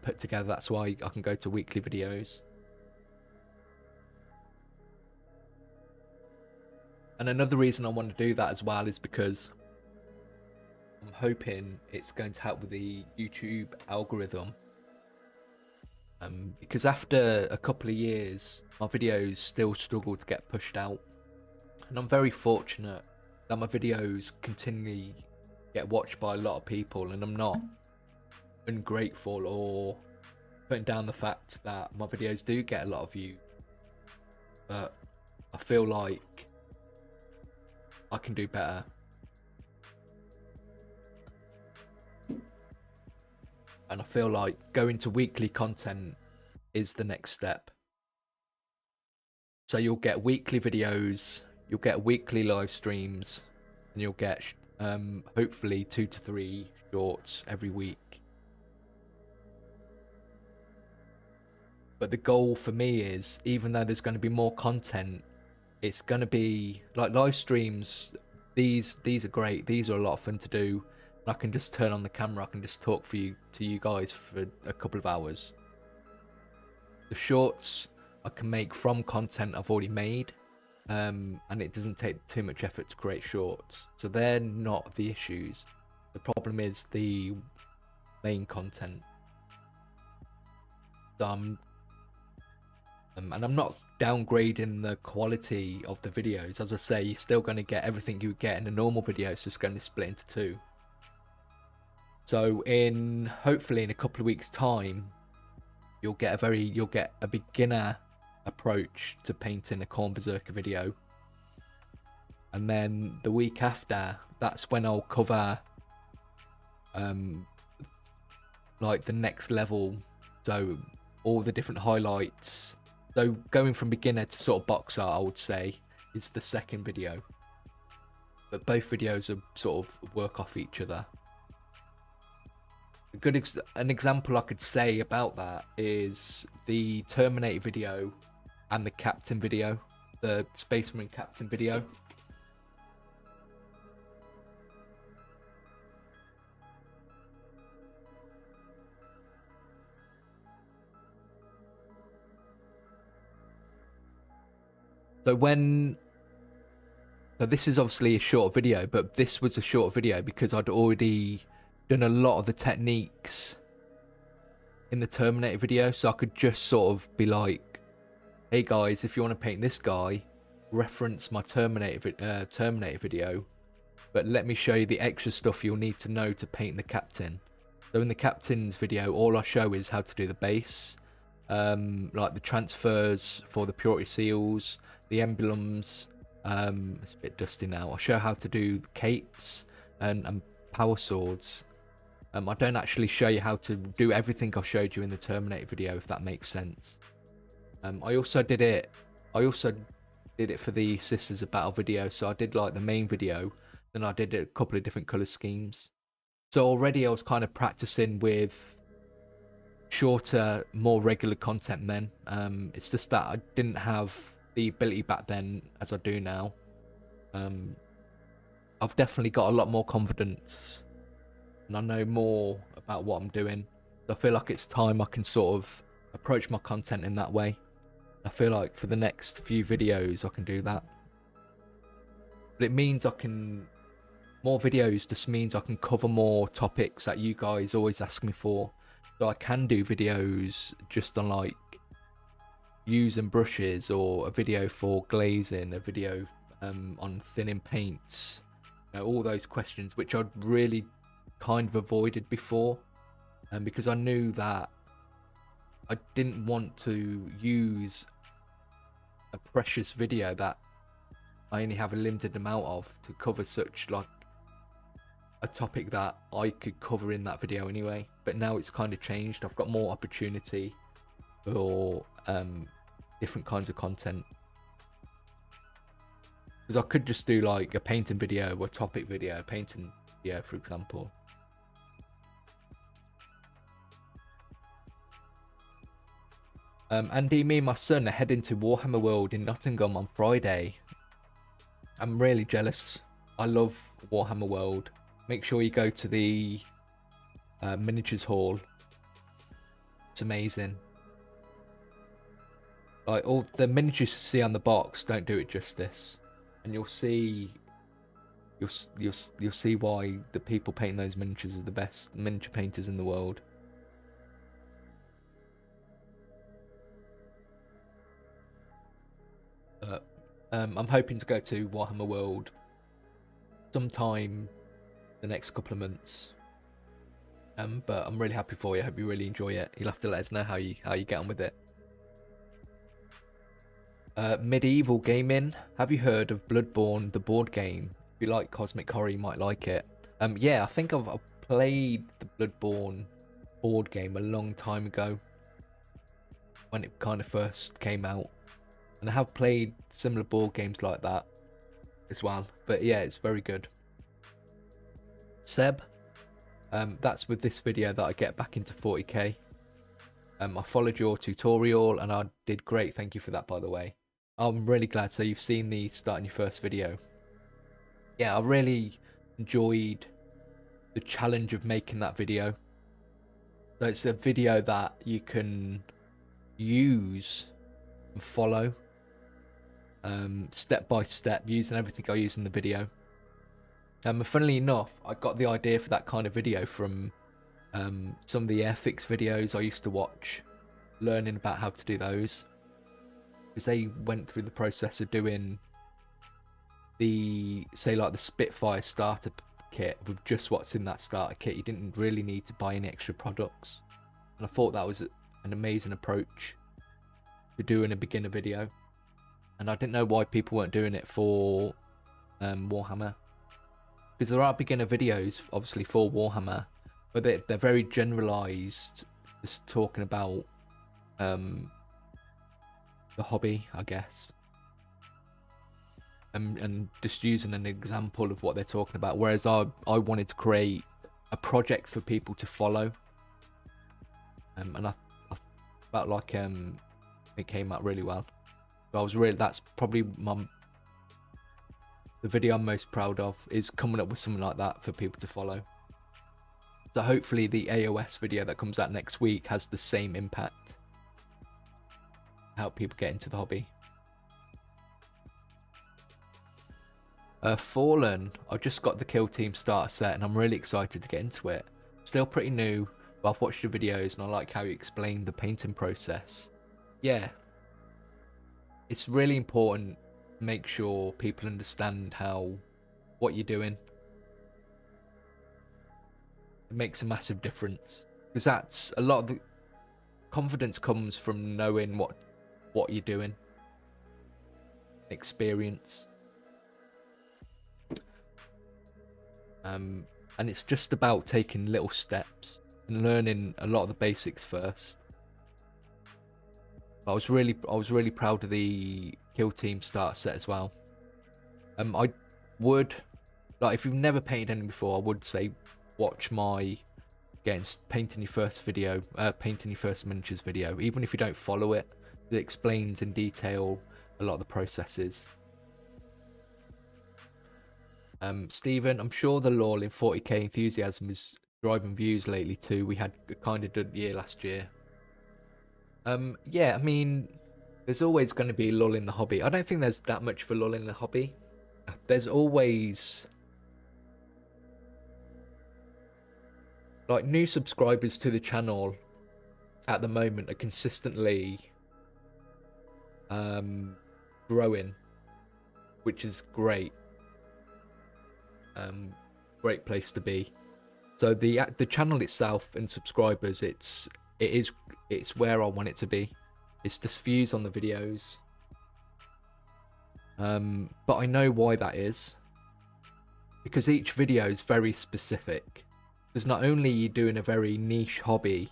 put together. That's why I can go to weekly videos. And another reason I want to do that as well is because I'm hoping it's going to help with the YouTube algorithm. Because after a couple of years, my videos still struggle to get pushed out. And I'm very fortunate that my videos continually get watched by a lot of people, and I'm not ungrateful or putting down the fact that my videos do get a lot of views. But I feel like I can do better. And I feel like going to weekly content is the next step. So you'll get weekly videos, you'll get weekly live streams, and you'll get hopefully 2 to 3 shorts every week. But the goal for me is, even though there's going to be more content, it's going to be like live streams. These are great. These are a lot of fun to do. I can just turn on the camera. I can just talk to you guys for a couple of hours. The shorts I can make from content I've already made, and it doesn't take too much effort to create shorts, so they're not the issues. The problem is the main content. So and I'm not downgrading the quality of the videos. As I say, you're still going to get everything you would get in a normal video. It's just going to split into two. So hopefully in a couple of weeks time, you'll get a beginner approach to painting a Corn Berserker video. And then the week after, that's when I'll cover like the next level. So all the different highlights. So going from beginner to sort of box art, I would say, is the second video. But both videos are sort of work off each other. An example I could say about that is the Terminator video and the Captain video, the Space Marine Captain video. So this is obviously a short video, but this was a short video because I'd already done a lot of the techniques in the Terminator video, so I could just sort of be like, hey guys, if you want to paint this guy, reference my Terminator video, but let me show you the extra stuff you'll need to know to paint the Captain. So in the Captain's video, all I show is how to do the base, like the transfers for the purity seals, the emblems. It's a bit dusty now. I'll show how to do capes and power swords. I don't actually show you how to do everything I showed you in the Terminator video, if that makes sense. I also did it for the Sisters of Battle video. So I did like the main video, then I did a couple of different color schemes. So already I was kind of practicing with shorter, more regular content then. It's just that I didn't have the ability back then as I do now. I've definitely got a lot more confidence and I know more about what I'm doing. I feel like it's time I can sort of approach my content in that way. I feel like for the next few videos I can do that. But it means more videos just means I can cover more topics that you guys always ask me for. So I can do videos just on like using brushes, or a video for glazing, a video on thinning paints, all those questions which I'd really kind of avoided before, because I knew that I didn't want to use a precious video that I only have a limited amount of to cover such like a topic that I could cover in that video anyway. But now it's kind of changed. I've got more opportunity for different kinds of content, because I could just do like a painting video or a topic video, painting video for example. Andy, me and my son are heading to Warhammer World in Nottingham on Friday. I'm really jealous. I love Warhammer World. Make sure you go to the miniatures hall. It's amazing. Like all the miniatures you see on the box don't do it justice, and you'll see why the people painting those miniatures are the best miniature painters in the world. I'm hoping to go to Warhammer World sometime the next couple of months. But I'm really happy for you. I hope you really enjoy it. You'll have to let us know how you get on with it. Medieval gaming. Have you heard of Bloodborne, the board game? If you like cosmic horror, you might like it. Yeah, I think I've played the Bloodborne board game a long time ago, when it kind of first came out, and I have played similar board games like that as well. But yeah, it's very good. Seb, That's with this video that I get back into 40k. I followed your tutorial and I did great. Thank you for that, by the way. I'm really glad. So you've seen the starting your first video. Yeah, I really enjoyed the challenge of making that video. So it's a video that you can use and follow step by step, using everything I use in the video. Funnily enough, I got the idea for that kind of video from some of the airfix videos I used to watch, learning about how to do those, because they went through the process of doing the, say, like the Spitfire starter kit with just what's in that starter kit. You didn't really need to buy any extra products, and I thought that was an amazing approach to doing a beginner video. And I didn't know why people weren't doing it for Warhammer, because there are beginner videos obviously for Warhammer, but they're very generalized, just talking about the hobby, I guess, and just using an example of what they're talking about, whereas I wanted to create a project for people to follow, and I felt like it came out really well. But that's probably the video I'm most proud of, is coming up with something like that for people to follow. So hopefully the AOS video that comes out next week has the same impact, help people get into the hobby. Fallen, I just got the Kill Team starter set and I'm really excited to get into it. Still pretty new, but I've watched your videos and I like how you explain the painting process. Yeah, it's really important to make sure people understand what you're doing. It makes a massive difference, because that's a lot of the confidence comes from knowing what you're doing, experience. And it's just about taking little steps and learning a lot of the basics first. I was really proud of the Kill Team starter set as well. I would, like, if you've never painted any before, I would say watch my painting your first miniatures video. Even if you don't follow it, it explains in detail a lot of the processes. Stephen, I'm sure the lull in 40k enthusiasm is driving views lately too. We had a kind of good year last year. Yeah, I mean, there's always going to be a lull in the hobby. I don't think there's that much of a lull in the hobby. There's always, like, new subscribers to the channel at the moment are consistently growing, which is great. Great place to be. So the channel itself and subscribers, it's where I want it to be. It's just views on the videos. But I know why that is, because each video is very specific. Because not only are you doing a very niche hobby,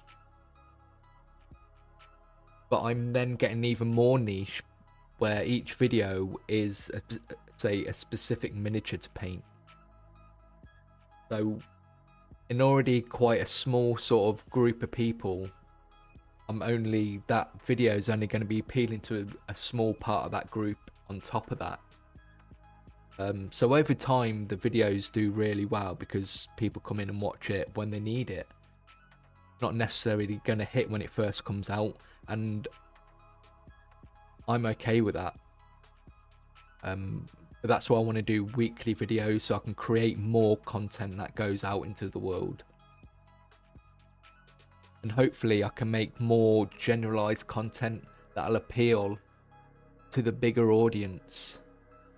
but I'm then getting even more niche, where each video is say a specific miniature to paint. So in already quite a small sort of group of people, that video is only going to be appealing to a small part of that group on top of that. So over time the videos do really well because people come in and watch it when they need it. Not necessarily going to hit when it first comes out, and I'm okay with that. But that's why I want to do weekly videos, so I can create more content that goes out into the world. And hopefully I can make more generalized content that'll appeal to the bigger audience,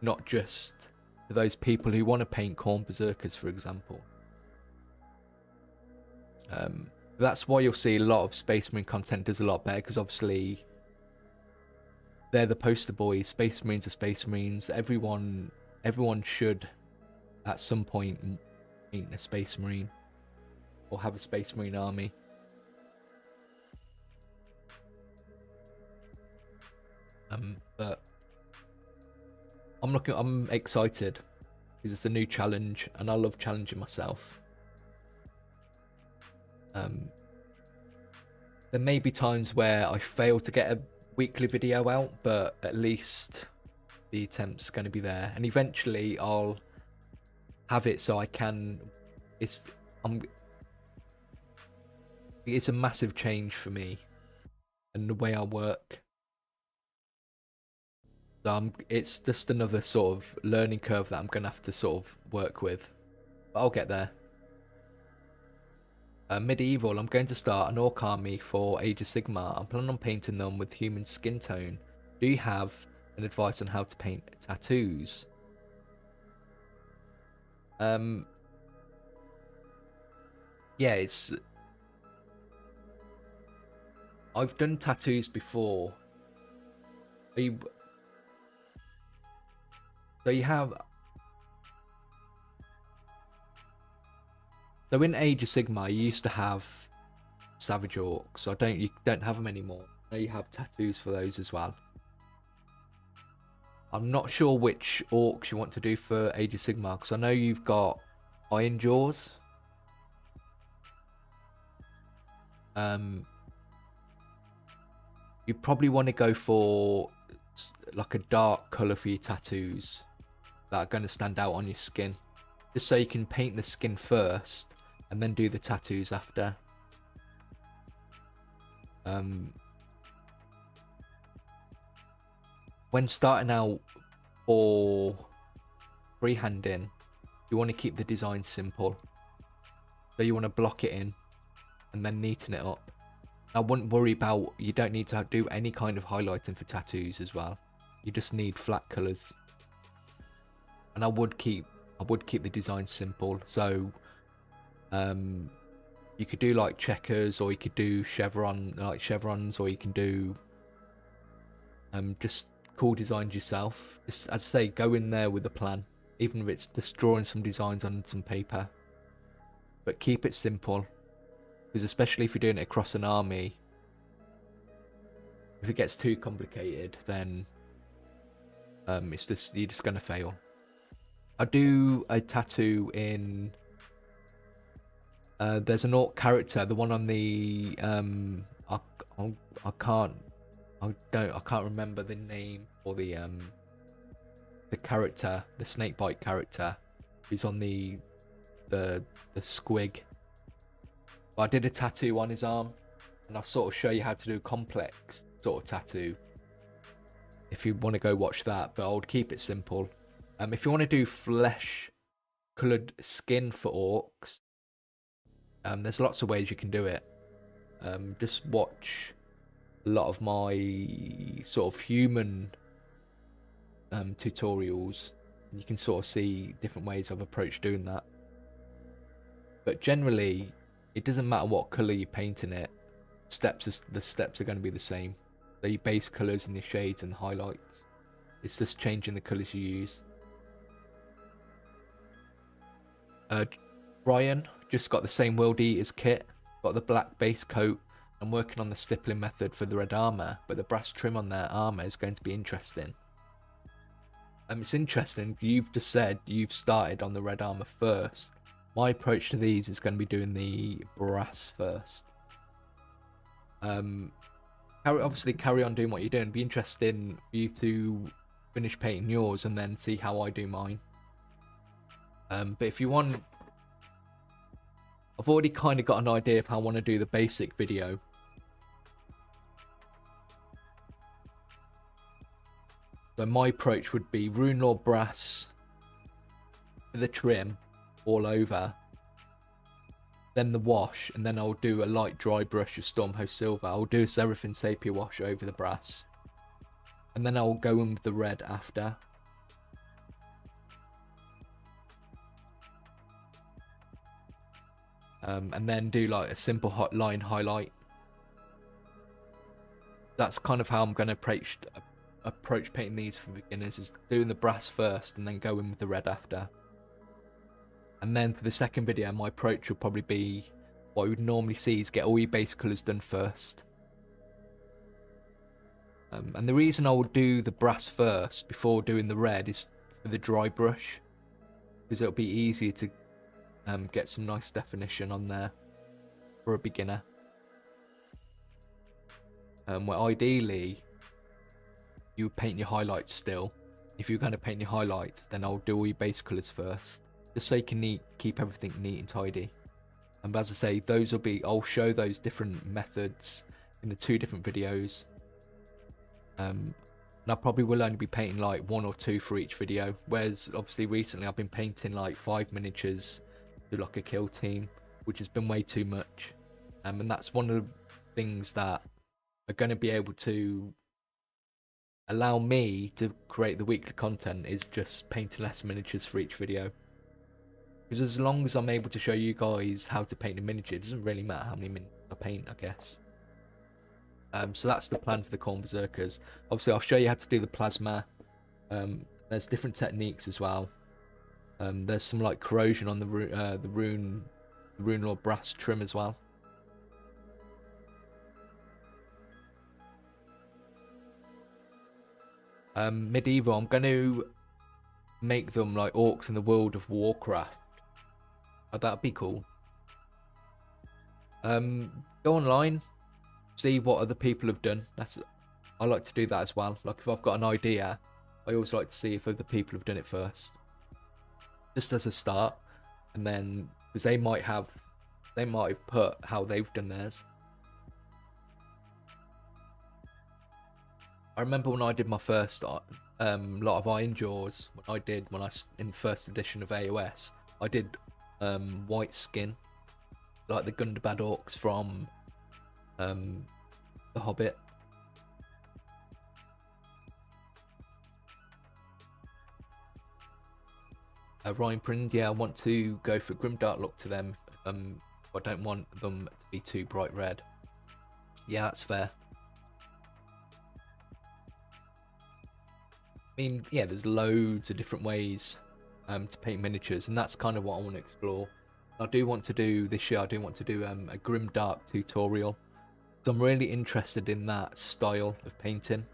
not just to those people who want to paint Khorne Berserkers, for example. That's why you'll see a lot of Space Marine content does a lot better, because obviously they're the poster boys. Space Marines are Space Marines. Everyone should at some point paint a Space Marine or have a Space Marine army. But I'm excited because it's a new challenge and I love challenging myself. There may be times where I fail to get a weekly video out, but at least the attempt's going to be there, and eventually I'll have it so I can. It's a massive change for me and the way I work. So it's just another sort of learning curve that I'm going to have to sort of work with, but I'll get there. Medieval, I'm going to start an orc army for Age of Sigmar. I'm planning on painting them with human skin tone. Do you have an advice on how to paint tattoos? Yeah, I've done tattoos before. So you have. So in Age of Sigmar, you used to have Savage Orcs. So you don't have them anymore. Now you have tattoos for those as well. I'm not sure which orcs you want to do for Age of Sigmar, because I know you've got Iron Jaws. You probably want to go for like a dark colour for your tattoos that are going to stand out on your skin, just so you can paint the skin first and then do the tattoos after. When starting out for freehanding, you want to keep the design simple. So you want to block it in and then neaten it up. I wouldn't worry about, you don't need to do any kind of highlighting for tattoos as well. You just need flat colours. And I would keep the design simple. So you could do like checkers, or you could do chevrons, or you can do just cool designs yourself. Just, as I say, go in there with a plan, even if it's just drawing some designs on some paper. But keep it simple, because especially if you're doing it across an army, if it gets too complicated, then you're just gonna fail. I do a tattoo in. There's an orc character, the one on the I can't remember the name or the character, the snakebite character, who's on the squig. But I did a tattoo on his arm, and I'll sort of show you how to do a complex sort of tattoo if you want to go watch that, but I would keep it simple. If you want to do flesh coloured skin for orcs, there's lots of ways you can do it. Just watch a lot of my sort of human tutorials, and you can sort of see different ways I've approached doing that. But generally, it doesn't matter what colour you're painting it. The steps are going to be the same. So your base colours and your shades and highlights. It's just changing the colours you use. Brian just got the same World Eaters kit, got the black base coat. I'm working on the stippling method for the red armour, but the brass trim on their armour is going to be interesting. It's interesting, you've just said you've started on the red armour first. My approach to these is going to be doing the brass first. Obviously carry on doing what you're doing. It'd be interesting for you to finish painting yours and then see how I do mine. But if you want, I've already kind of got an idea of how I want to do the basic video. So my approach would be Rune Lord brass with the trim all over, then the wash, and then I'll do a light dry brush of Stormhost Silver. I'll do a Seraphim Sapir wash over the brass, and then I'll go in with the red after. And then do like a simple hot line highlight. That's kind of how I'm going to approach painting these for beginners, is doing the brass first and then go in with the red after. And then for the second video, my approach will probably be what we would normally see, is get all your base colours done first. And the reason I will do the brass first before doing the red is for the dry brush, because it'll be easier to get some nice definition on there. for a beginner. Where ideally you paint your highlights still. If you're going to paint your highlights, then I'll do all your base colours first, just so you can keep everything neat and tidy. And as I say, I'll show those different methods in the 2 different videos. And I probably will only be painting like 1 or 2 for each video, whereas obviously recently I've been painting like 5 miniatures to like a kill team, which has been way too much. And that's one of the things that are going to be able to allow me to create the weekly content, is just painting less miniatures for each video. Because as long as I'm able to show you guys how to paint a miniature, it doesn't really matter how many miniatures I paint, I guess. So that's the plan for the Khorne Berserkers. Obviously, I'll show you how to do the plasma. There's different techniques as well. There's some like corrosion on the rune lord brass trim as well. Medieval, I'm going to make them like orcs in the World of Warcraft. Oh, that'd be cool. Go online, see what other people have done. I like to do that as well. Like if I've got an idea, I always like to see if other people have done it first, just as a start, and then because they might have put how they've done theirs. I remember when I did my first lot of Iron Jaws, in first edition of AOS, I did white skin, like the Gundabad orcs from The Hobbit. Ryan Prind, yeah, I want to go for grimdark look to them. I don't want them to be too bright red. Yeah, that's fair. I mean, yeah, there's loads of different ways to paint miniatures, and that's kind of what I want to explore. I do want to do this year. I do want to do a grimdark tutorial. So I'm really interested in that style of painting.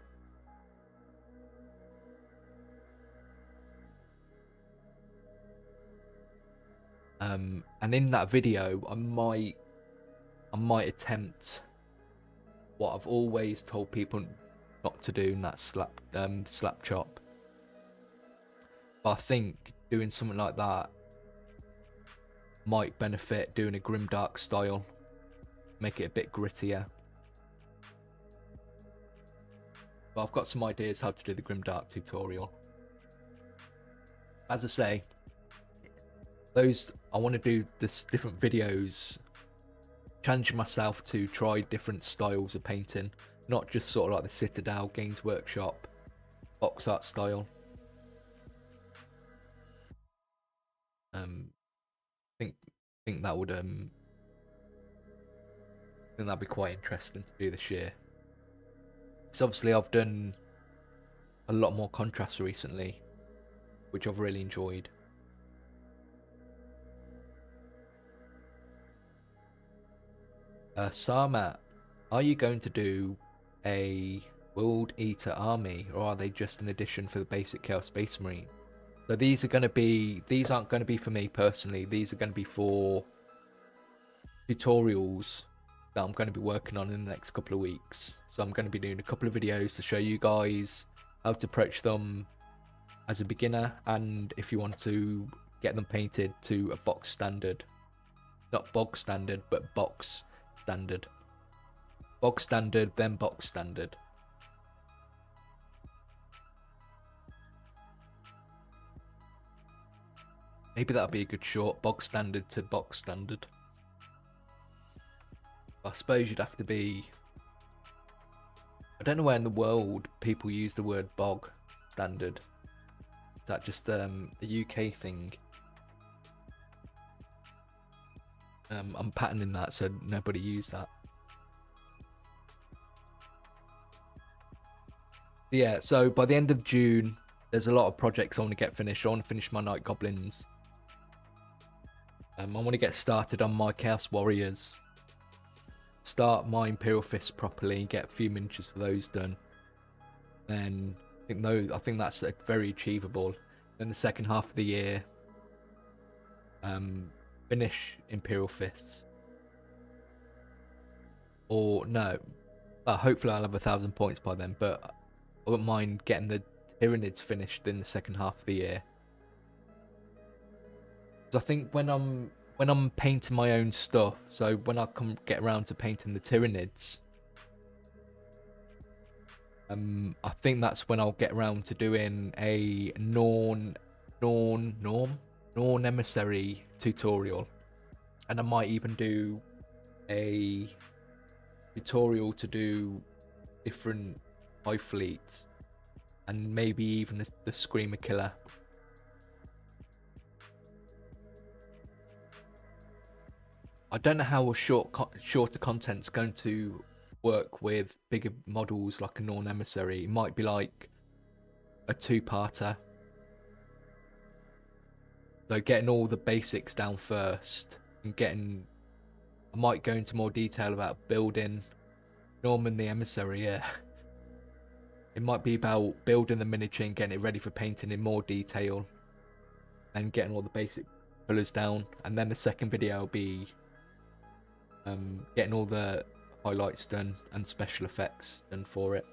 And in that video, I might attempt what I've always told people not to do, and that's slap chop. But I think doing something like that might benefit doing a grimdark style, make it a bit grittier. But I've got some ideas how to do the grimdark tutorial. As I say, I want to do this different videos, challenging myself to try different styles of painting, not just sort of like the Citadel Games Workshop box art style. Think that would think that'd be quite interesting to do this year. Because obviously I've done a lot more contrast recently, which I've really enjoyed. Sarmat, are you going to do a World Eater army, or are they just an addition for the basic Chaos Space Marine? So these aren't going to be for me personally. These are going to be for tutorials that I'm going to be working on in the next couple of weeks. So I'm going to be doing a couple of videos to show you guys how to approach them as a beginner, and if you want to get them painted to a box standard. Not bog standard, but box standard. Bog standard, then box standard. Maybe that'll be a good short, bog standard to box standard. I suppose you'd have to be... I don't know where in the world people use the word bog standard. Is that just a UK thing? I'm patterning that so nobody use that. Yeah, so by the end of June, there's a lot of projects I want to get finished. I want to finish my Night Goblins. I want to get started on my Chaos Warriors. Start my Imperial Fists properly, get a few miniatures for those done. Then I think that's very achievable. Then the second half of the year, finish Imperial Fists. or no, hopefully I'll have 1,000 points by then, but I wouldn't mind getting the Tyranids finished in the second half of the year. Because I think when I'm painting my own stuff, so when I get around to painting the Tyranids, I think that's when I'll get around to doing a Norn Emissary tutorial, and I might even do a tutorial to do different high fleets, and maybe even the Screamer Killer. I don't know how a shorter content's going to work with bigger models like a Norn Emissary. It might be like a 2-parter. So getting all the basics down first, and I might go into more detail about building Norman the Emissary, yeah. It might be about building the miniature and getting it ready for painting in more detail, and getting all the basic colours down. And then the second video will be getting all the highlights done and special effects done for it.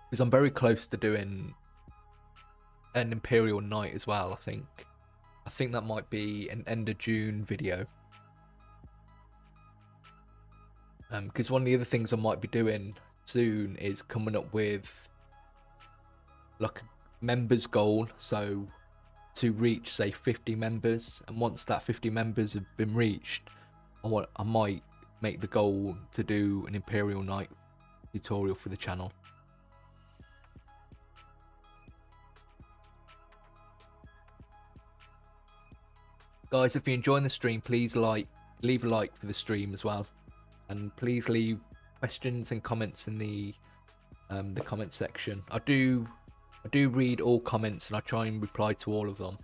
Because I'm very close to doing an Imperial Knight as well, I think. I think that might be an end of June video. Because one of the other things I might be doing soon is coming up with like a members goal, so to reach say 50 members, and once that 50 members have been reached, I might make the goal to do an Imperial Knight tutorial for the channel. Guys, if you're enjoying the stream, please leave a like for the stream as well, and please leave questions and comments in the comment section. I do read all comments, and I try and reply to all of them.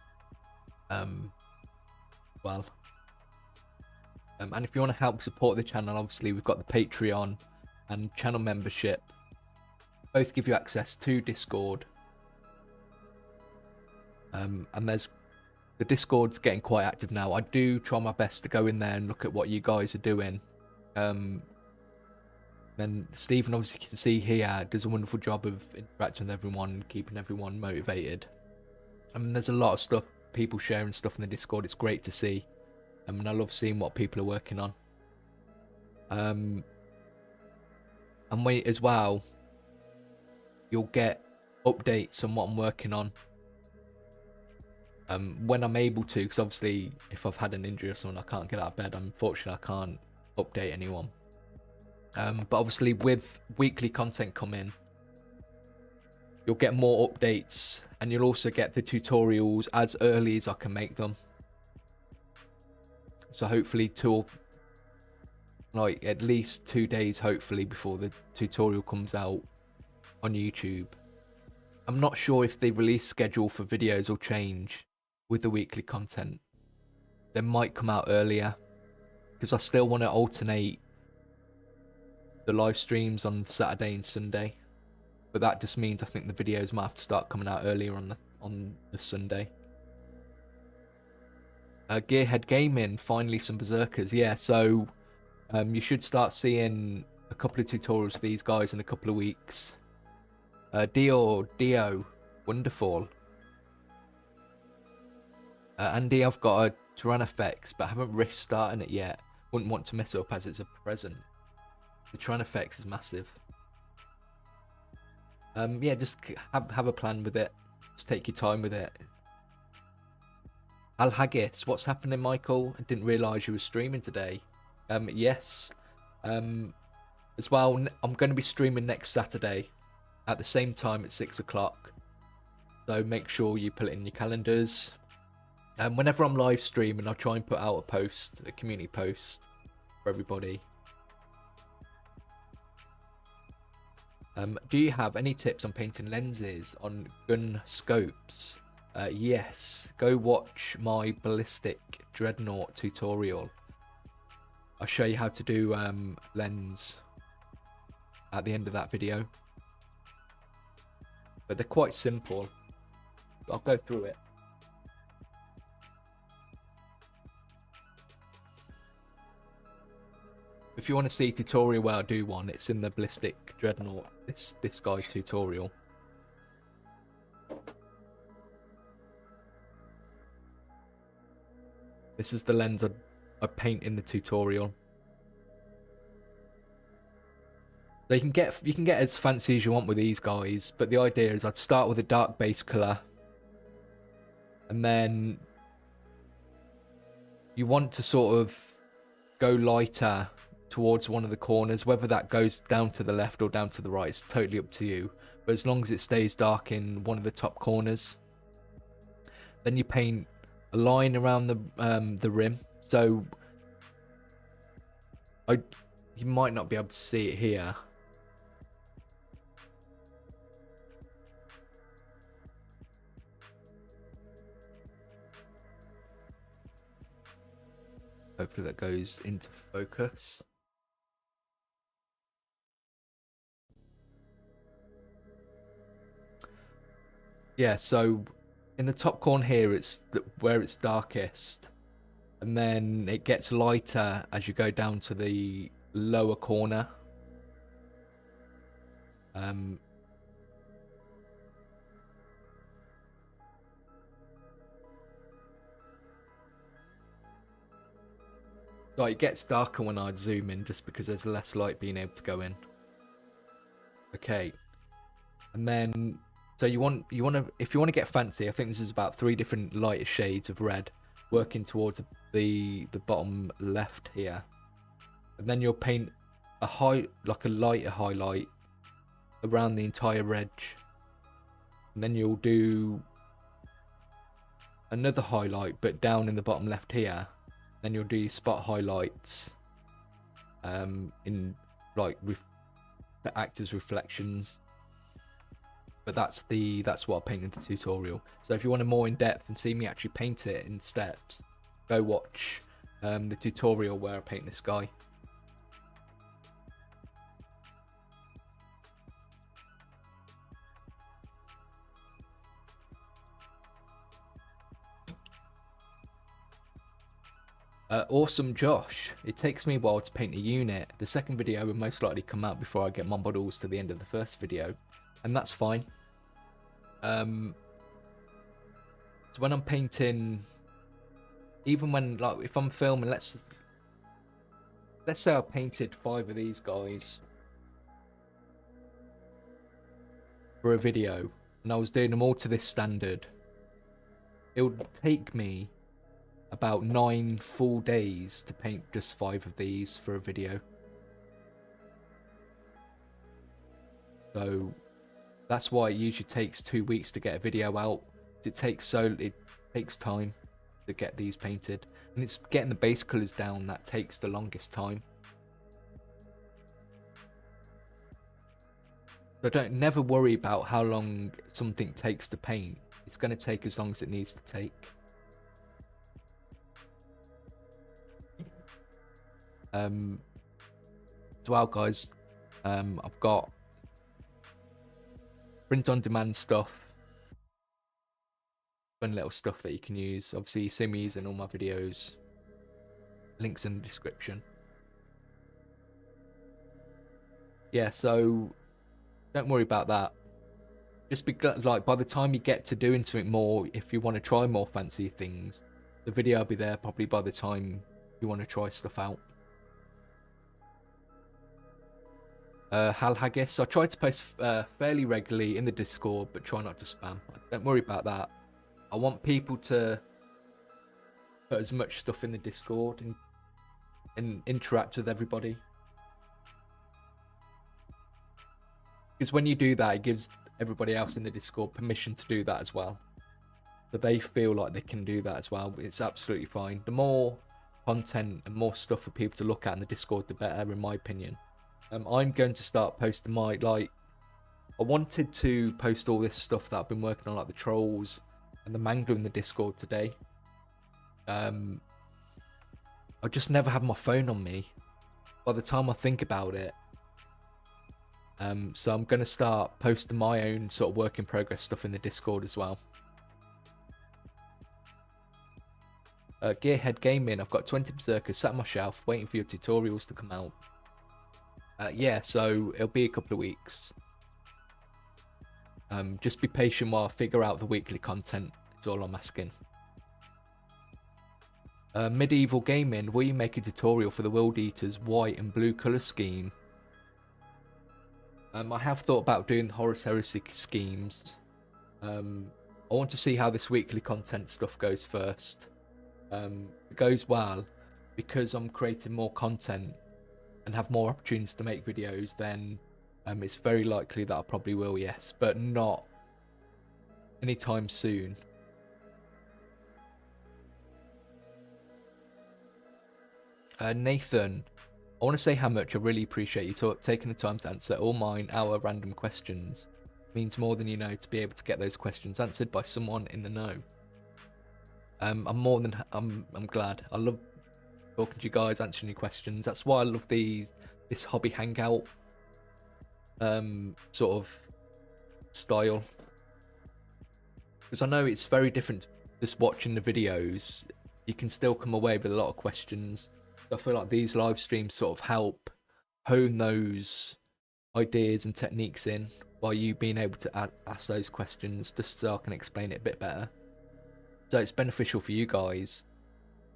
And if you want to help support the channel, obviously we've got the Patreon and channel membership. Both give you access to Discord. And the Discord's getting quite active now. I do try my best to go in there and look at what you guys are doing. Then Stephen, obviously you can see here, does a wonderful job of interacting with everyone and keeping everyone motivated. There's a lot of stuff, people sharing stuff in the Discord. It's great to see. And I love seeing what people are working on. And as well, you'll get updates on what I'm working on when I'm able to, because obviously if I've had an injury or something, I can't get out of bed. Unfortunately, I can't update anyone. But obviously with weekly content coming, you'll get more updates, and you'll also get the tutorials as early as I can make them. So hopefully at least 2 days, hopefully, before the tutorial comes out on YouTube. I'm not sure if the release schedule for videos will change with the weekly content. They might come out earlier, because I still want to alternate the live streams on Saturday and Sunday. But that just means I think the videos might have to start coming out earlier on the Sunday. Gearhead Gaming, finally some Berserkers. Yeah, so you should start seeing a couple of tutorials for these guys in a couple of weeks. Dio, wonderful. Andy, I've got a Tyrannofex, but I haven't risked starting it yet. Wouldn't want to mess it up as it's a present. The Tyrannofex is massive. Yeah, just have a plan with it. Just take your time with it. Al Haggis, what's happening, Michael? I didn't realise you were streaming today. Yes. As well, I'm going to be streaming next Saturday at the same time at 6 o'clock. So make sure you put it in your calendars. Whenever I'm live streaming, I'll try and put out a community post for everybody. Do you have any tips on painting lenses on gun scopes? Yes, go watch my Ballistic Dreadnought tutorial. I'll show you how to do lens at the end of that video. But they're quite simple. I'll go through it. If you want to see a tutorial where I do one, it's in the Ballistic Dreadnought, this guy tutorial. This is the lens I paint in the tutorial. So you can get as fancy as you want with these guys, but the idea is I'd start with a dark base colour, and then you want to sort of go lighter towards one of the corners. Whether that goes down to the left or down to the right, it's totally up to you, but as long as it stays dark in one of the top corners. Then you paint a line around the rim. So you might not be able to see it here. Hopefully that goes into focus. Yeah, so in the top corner here, it's where it's darkest, and then it gets lighter as you go down to the lower corner. Like, it gets darker when I zoom in, just because there's less light being able to go in. Okay, and then so you want to, if you want to get fancy, I think this is about 3 different lighter shades of red working towards the bottom left here, and then you'll paint a lighter highlight around the entire edge, and then you'll do another highlight but down in the bottom left here. Then you'll do your spot highlights in like that act as reflections. But that's what I paint in the tutorial. So if you want a more in depth and see me actually paint it in steps, go watch the tutorial where I paint this guy. Awesome Josh, it takes me a while to paint a unit. The second video will most likely come out before I get my models to the end of the first video, and that's fine. So when I'm painting, even when, like, if I'm filming, let's say I painted 5 of these guys for a video, and I was doing them all to this standard, it would take me about 9 full days to paint just 5 of these for a video. So that's why it usually takes 2 weeks to get a video out. It takes time to get these painted, and it's getting the base colors down that takes the longest time. So never worry about how long something takes to paint. It's going to take as long as it needs to take. As well, guys, I've got print on demand stuff, fun little stuff that you can use. Obviously you see me using all my videos, links in the description. Yeah, so don't worry about that. Just be like, by the time you get to doing something more, if you want to try more fancy things, the video will be there probably by the time you want to try stuff out. Hal Haggis, I try to post fairly regularly in the Discord, but try not to spam. Don't worry about that. I want people to put as much stuff in the Discord and interact with everybody. Because when you do that, it gives everybody else in the Discord permission to do that as well. So they feel like they can do that as well. It's absolutely fine. The more content and more stuff for people to look at in the Discord, the better, in my opinion. I'm going to start posting my, I wanted to post all this stuff that I've been working on, like the trolls and the mangler in the Discord today. I just never have my phone on me by the time I think about it. So I'm going to start posting my own sort of work in progress stuff in the Discord as well. Gearhead Gaming, I've got 20 Berserkers sat on my shelf waiting for your tutorials to come out. Yeah, so it'll be a couple of weeks. Just be patient while I figure out the weekly content. It's all I'm asking. Medieval Gaming, will you make a tutorial for the World Eater's white and blue colour scheme? I have thought about doing the Horus Heresy schemes. I want to see how this weekly content stuff goes first. If it goes well, because I'm creating more content and have more opportunities to make videos, then it's very likely that I probably will, yes, but not anytime soon. Nathan, I want to say how much I really appreciate you taking the time to answer all our random questions. It means more than you know to be able to get those questions answered by someone in the know. I'm glad. I love talking to you guys, answering your questions. That's why I love this hobby hangout sort of style, because I know it's very different just watching the videos. You can still come away with a lot of questions. I feel like these live streams sort of help hone those ideas and techniques in, while you being able to ask those questions, just so I can explain it a bit better. So it's beneficial for you guys,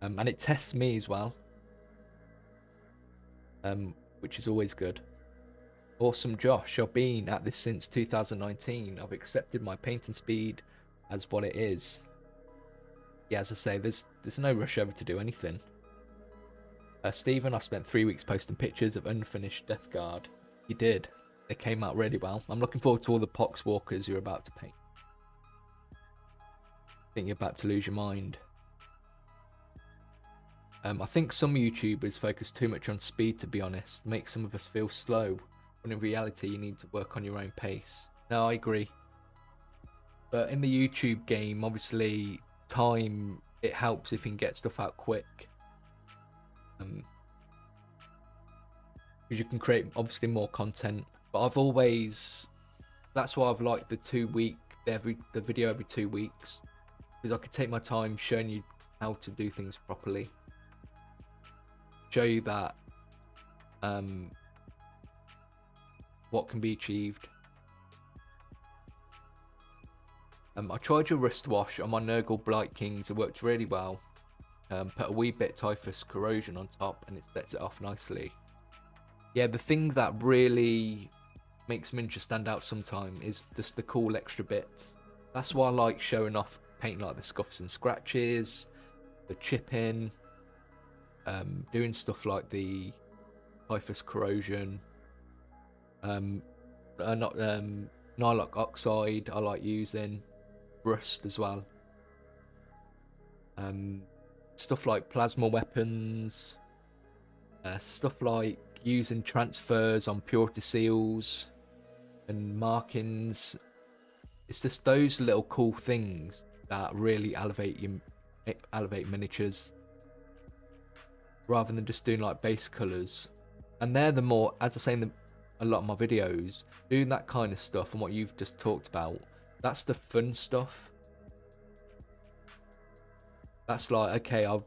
and it tests me as well, which is always good. Awesome, Josh. I've been at this since 2019. I've accepted my painting speed as what it is. Yeah, as I say, there's no rush over to do anything. Stephen, I spent 3 weeks posting pictures of unfinished Death Guard. You did. They came out really well. I'm looking forward to all the Poxwalkers you're about to paint. I think you're about to lose your mind. I think some YouTubers focus too much on speed, to be honest. Make some of us feel slow, when in reality you need to work on your own pace. No, I agree. But in the YouTube game, obviously, time, it helps if you can get stuff out quick. Because you can create, obviously, more content. But that's why I've liked the video every 2 weeks. Because I could take my time showing you how to do things properly. Show you that what can be achieved. I tried your rust wash on my Nurgle Blight Kings. It worked really well. Put a wee bit Typhus Corrosion on top and it sets it off nicely. Yeah, the thing that really makes Miniature stand out sometime is just the cool extra bits. That's why I like showing off painting, like the scuffs and scratches, the chipping, doing stuff like the Typhus Corrosion, Nylock Oxide I like using, Rust as well. Stuff like plasma weapons, stuff like using transfers on purity seals and markings. It's just those little cool things that really elevate miniatures, rather than just doing like base colors. And they're the more, as I say in a lot of my videos, doing that kind of stuff and what you've just talked about, that's the fun stuff. That's like, okay, I've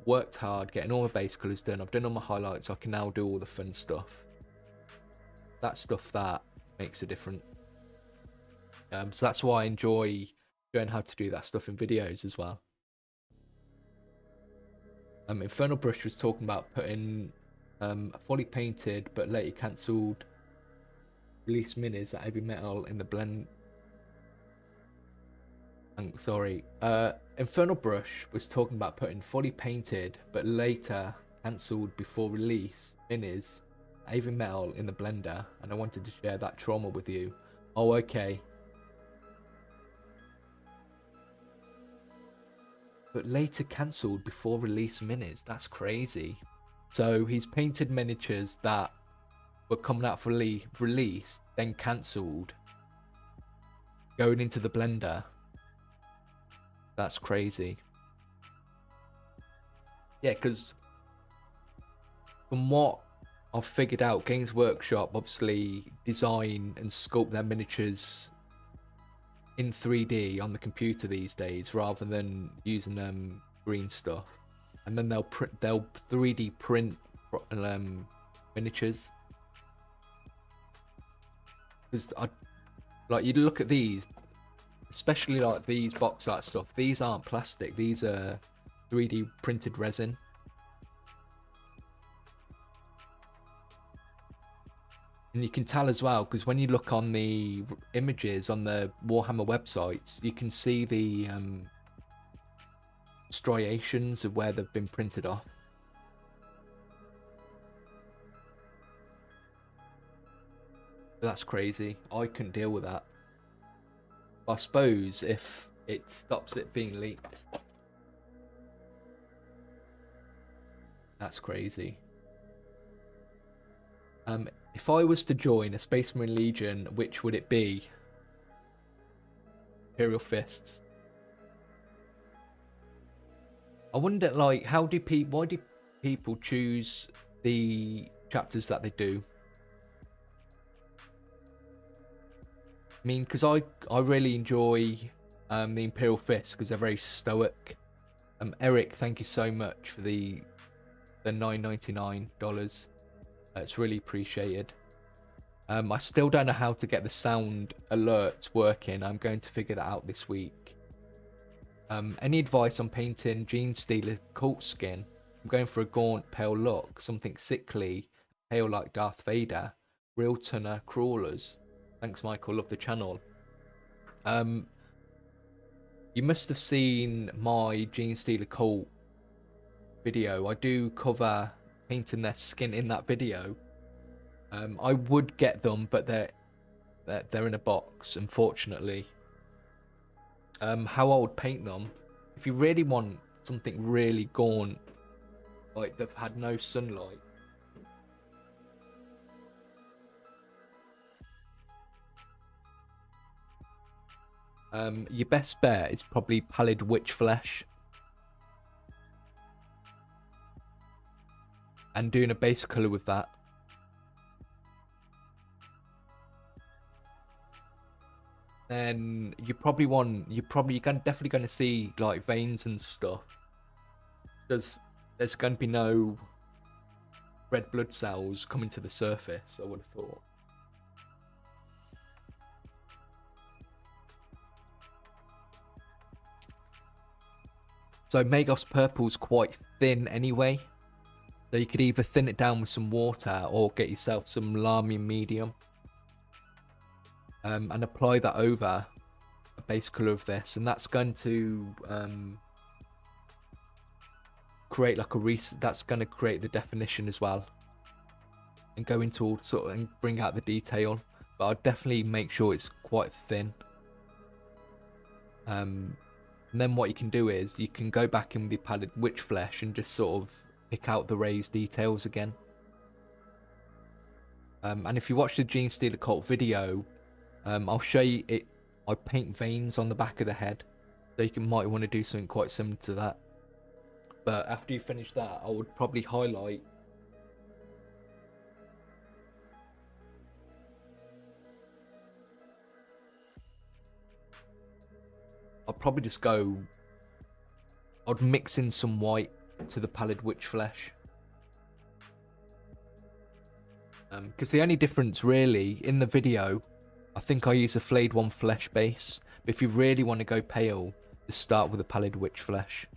worked hard getting all my base colors done, I've done all my highlights, I can now do all the fun stuff. That's stuff that makes a difference. So that's why I enjoy showing how to do that stuff in videos as well. Infernal Brush was talking about putting a fully painted but later cancelled release minis at Heavy Metal in the blend. Infernal Brush was talking about putting fully painted but later cancelled before release minis at Heavy Metal in the blender, and I wanted to share that trauma with you. Oh, okay. But later cancelled before release minis, that's crazy. So he's painted miniatures that were coming out for release, then cancelled, going into the blender. That's crazy. Yeah, because from what I've figured out, Games Workshop obviously design and sculpt their miniatures in 3D on the computer these days, rather than using green stuff, and then they'll 3D print miniatures, because I like you look at these, especially like these box art stuff. These aren't plastic. These are 3D printed resin. And you can tell as well, because when you look on the images on the Warhammer websites, you can see the striations of where they've been printed off. That's crazy. I couldn't deal with that. I suppose if it stops it being leaked. That's crazy. If I was to join a Space Marine Legion, which would it be? Imperial Fists. I wonder, like, why do people choose the chapters that they do? I mean, because I really enjoy the Imperial Fists because they're very stoic. Eric, thank you so much for the $9.99. It's really appreciated. I still don't know how to get the sound alerts working. I'm going to figure that out this week. Any advice on painting Genestealer cult skin? I'm going for a gaunt, pale look, something sickly, pale like Darth Vader, real Tunner crawlers. Thanks, Michael. Love the channel. You must have seen my Genestealer cult video. I do cover painting their skin in that video. I would get them, but they're in a box, unfortunately. How I would paint them, if you really want something really gaunt, like they've had no sunlight, your best bet is probably Pallid Witch Flesh. And doing a base colour with that. Then you're definitely going to see like veins and stuff. There's going to be no red blood cells coming to the surface, I would have thought. So Magos Purple's quite thin anyway. So you could either thin it down with some water or get yourself some Lamium Medium. And apply that over a base colour of this. And that's going to create like that's going to create the definition as well. And go into all sort of, and bring out the detail. But I'd definitely make sure it's quite thin. And then what you can do is you can go back in with your Pallid Witch Flesh and just sort of pick out the raised details again. And if you watch the Genestealer cult video, I'll show you it. I paint veins on the back of the head, so you might want to do something quite similar to that. But after you finish that, I would probably highlight. I'd probably just go. I'd mix in some white to the Pallid Witch Flesh. Because the only difference really in the video, I think I use a flayed one flesh base. But if you really want to go pale, just start with a Pallid Witch Flesh.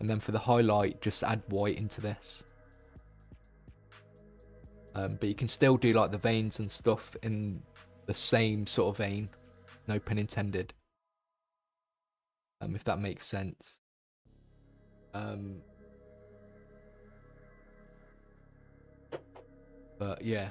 And then for the highlight, just add white into this. But you can still do like the veins and stuff in the same sort of vein. No pun intended. If that makes sense. But yeah.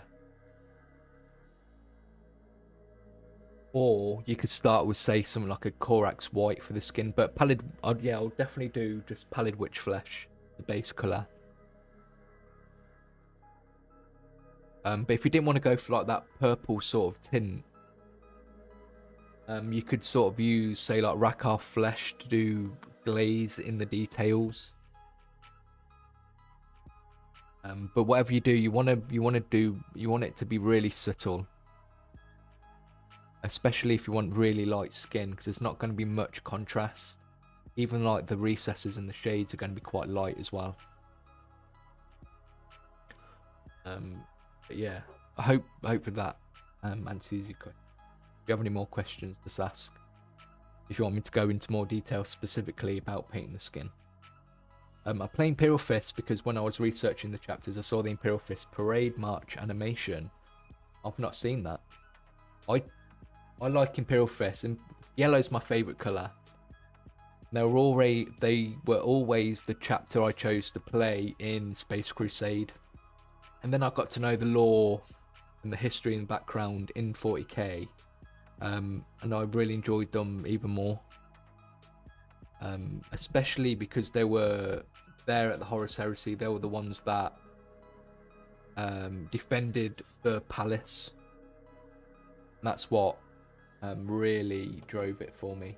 Or you could start with, say, something like a Corax white for the skin. But Pallid, I'll definitely do just Pallid Witch Flesh, the base colour. But if you didn't want to go for like that purple sort of tint, you could sort of use, say, like Rakarth Flesh to do glaze in the details. But whatever you do, you want it to be really subtle. Especially if you want really light skin, because there's not going to be much contrast. Even like the recesses and the shades are going to be quite light as well. But yeah, I hope that answers your question. you have any more questions, just ask. If you want me to go into more detail specifically about painting the skin. I play Imperial Fist because when I was researching the chapters, I saw the Imperial Fist Parade March animation. I've not seen that. I like Imperial Fist, and yellow's my favourite colour. They were always the chapter I chose to play in Space Crusade. And then I got to know the lore and the history and background in 40k. And I really enjoyed them even more. Especially because they were there at the Horus Heresy. They were the ones that defended the palace. That's what really drove it for me.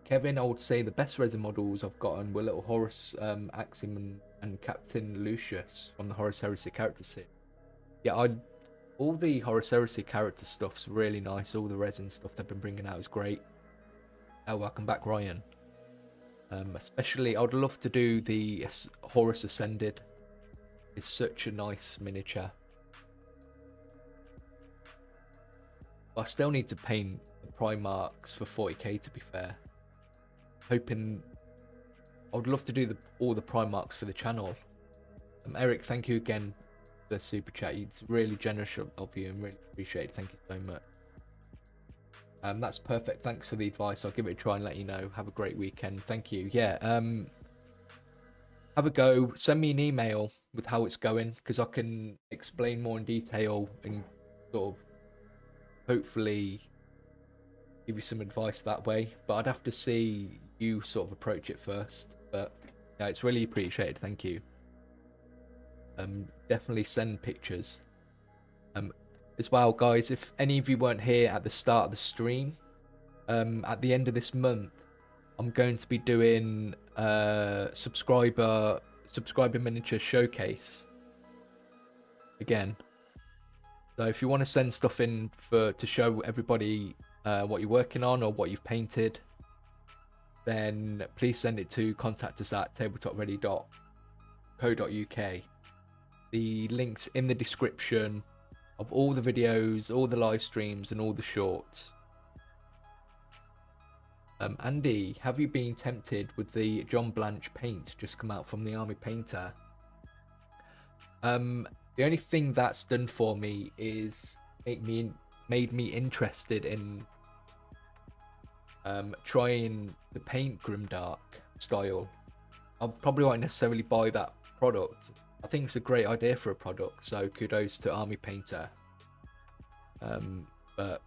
Kevin, I would say the best resin models I've gotten were little Horus Axiom and Captain Lucius from the Horus Heresy character set. Yeah, all the Horus Heresy character stuff's really nice. All the resin stuff they've been bringing out is great. Oh, welcome back, Ryan. Especially, I'd love to do the Horus Ascended. It's such a nice miniature. I still need to paint the Primarchs for 40k, to be fair. Hoping I would love to do all the Primarchs for the channel. Eric, thank you again for the super chat. It's really generous of you and really appreciate it. Thank you so much. That's perfect. Thanks for the advice. I'll give it a try and let you know. Have a great weekend. Thank you. Yeah. Have a go. Send me an email with how it's going, because I can explain more in detail and sort of hopefully give you some advice that way. But I'd have to see you sort of approach it first. But yeah, it's really appreciated. Thank you. Definitely send pictures. As well, guys, if any of you weren't here at the start of the stream, at the end of this month, I'm going to be doing subscriber miniature showcase again. So if you want to send stuff in to show everybody what you're working on or what you've painted, then please send it to contact us at tabletopready.co.uk. The link's in the description of all the videos, all the live streams, and all the shorts. Andy, have you been tempted with the John Blanche paint just come out from the Army Painter? The only thing that's done for me is made me interested in trying to paint Grimdark style. I probably won't necessarily buy that product. I think it's a great idea for a product, so kudos to Army Painter. But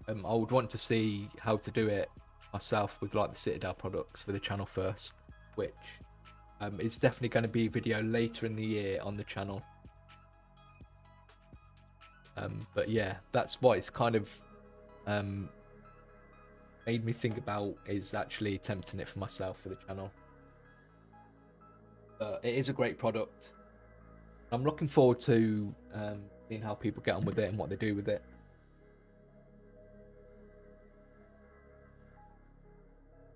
I would want to see how to do it myself with like the Citadel products for the channel first, which is definitely going to be a video later in the year on the channel. But yeah, that's what it's kind of made me think about, is actually attempting it for myself for the channel. It is a great product. I'm looking forward to seeing how people get on with it and what they do with it.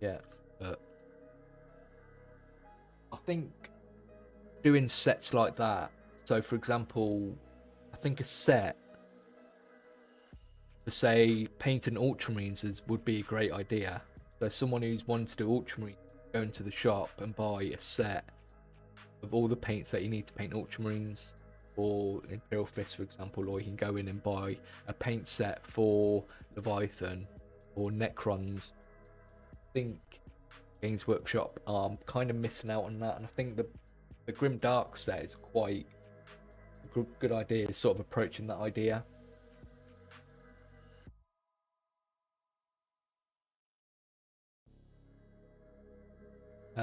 Yeah, but I think doing sets like that, so for example, I think a set for, say, painting Ultramarines would be a great idea. So someone who's wanted to do Ultramarines, go into the shop and buy a set of all the paints that you need to paint Ultramarines or Imperial Fist, for example, or you can go in and buy a paint set for Leviathan or Necrons. I think Games Workshop are kind of missing out on that, and I think the Grim Dark set is quite a good idea, sort of approaching that idea.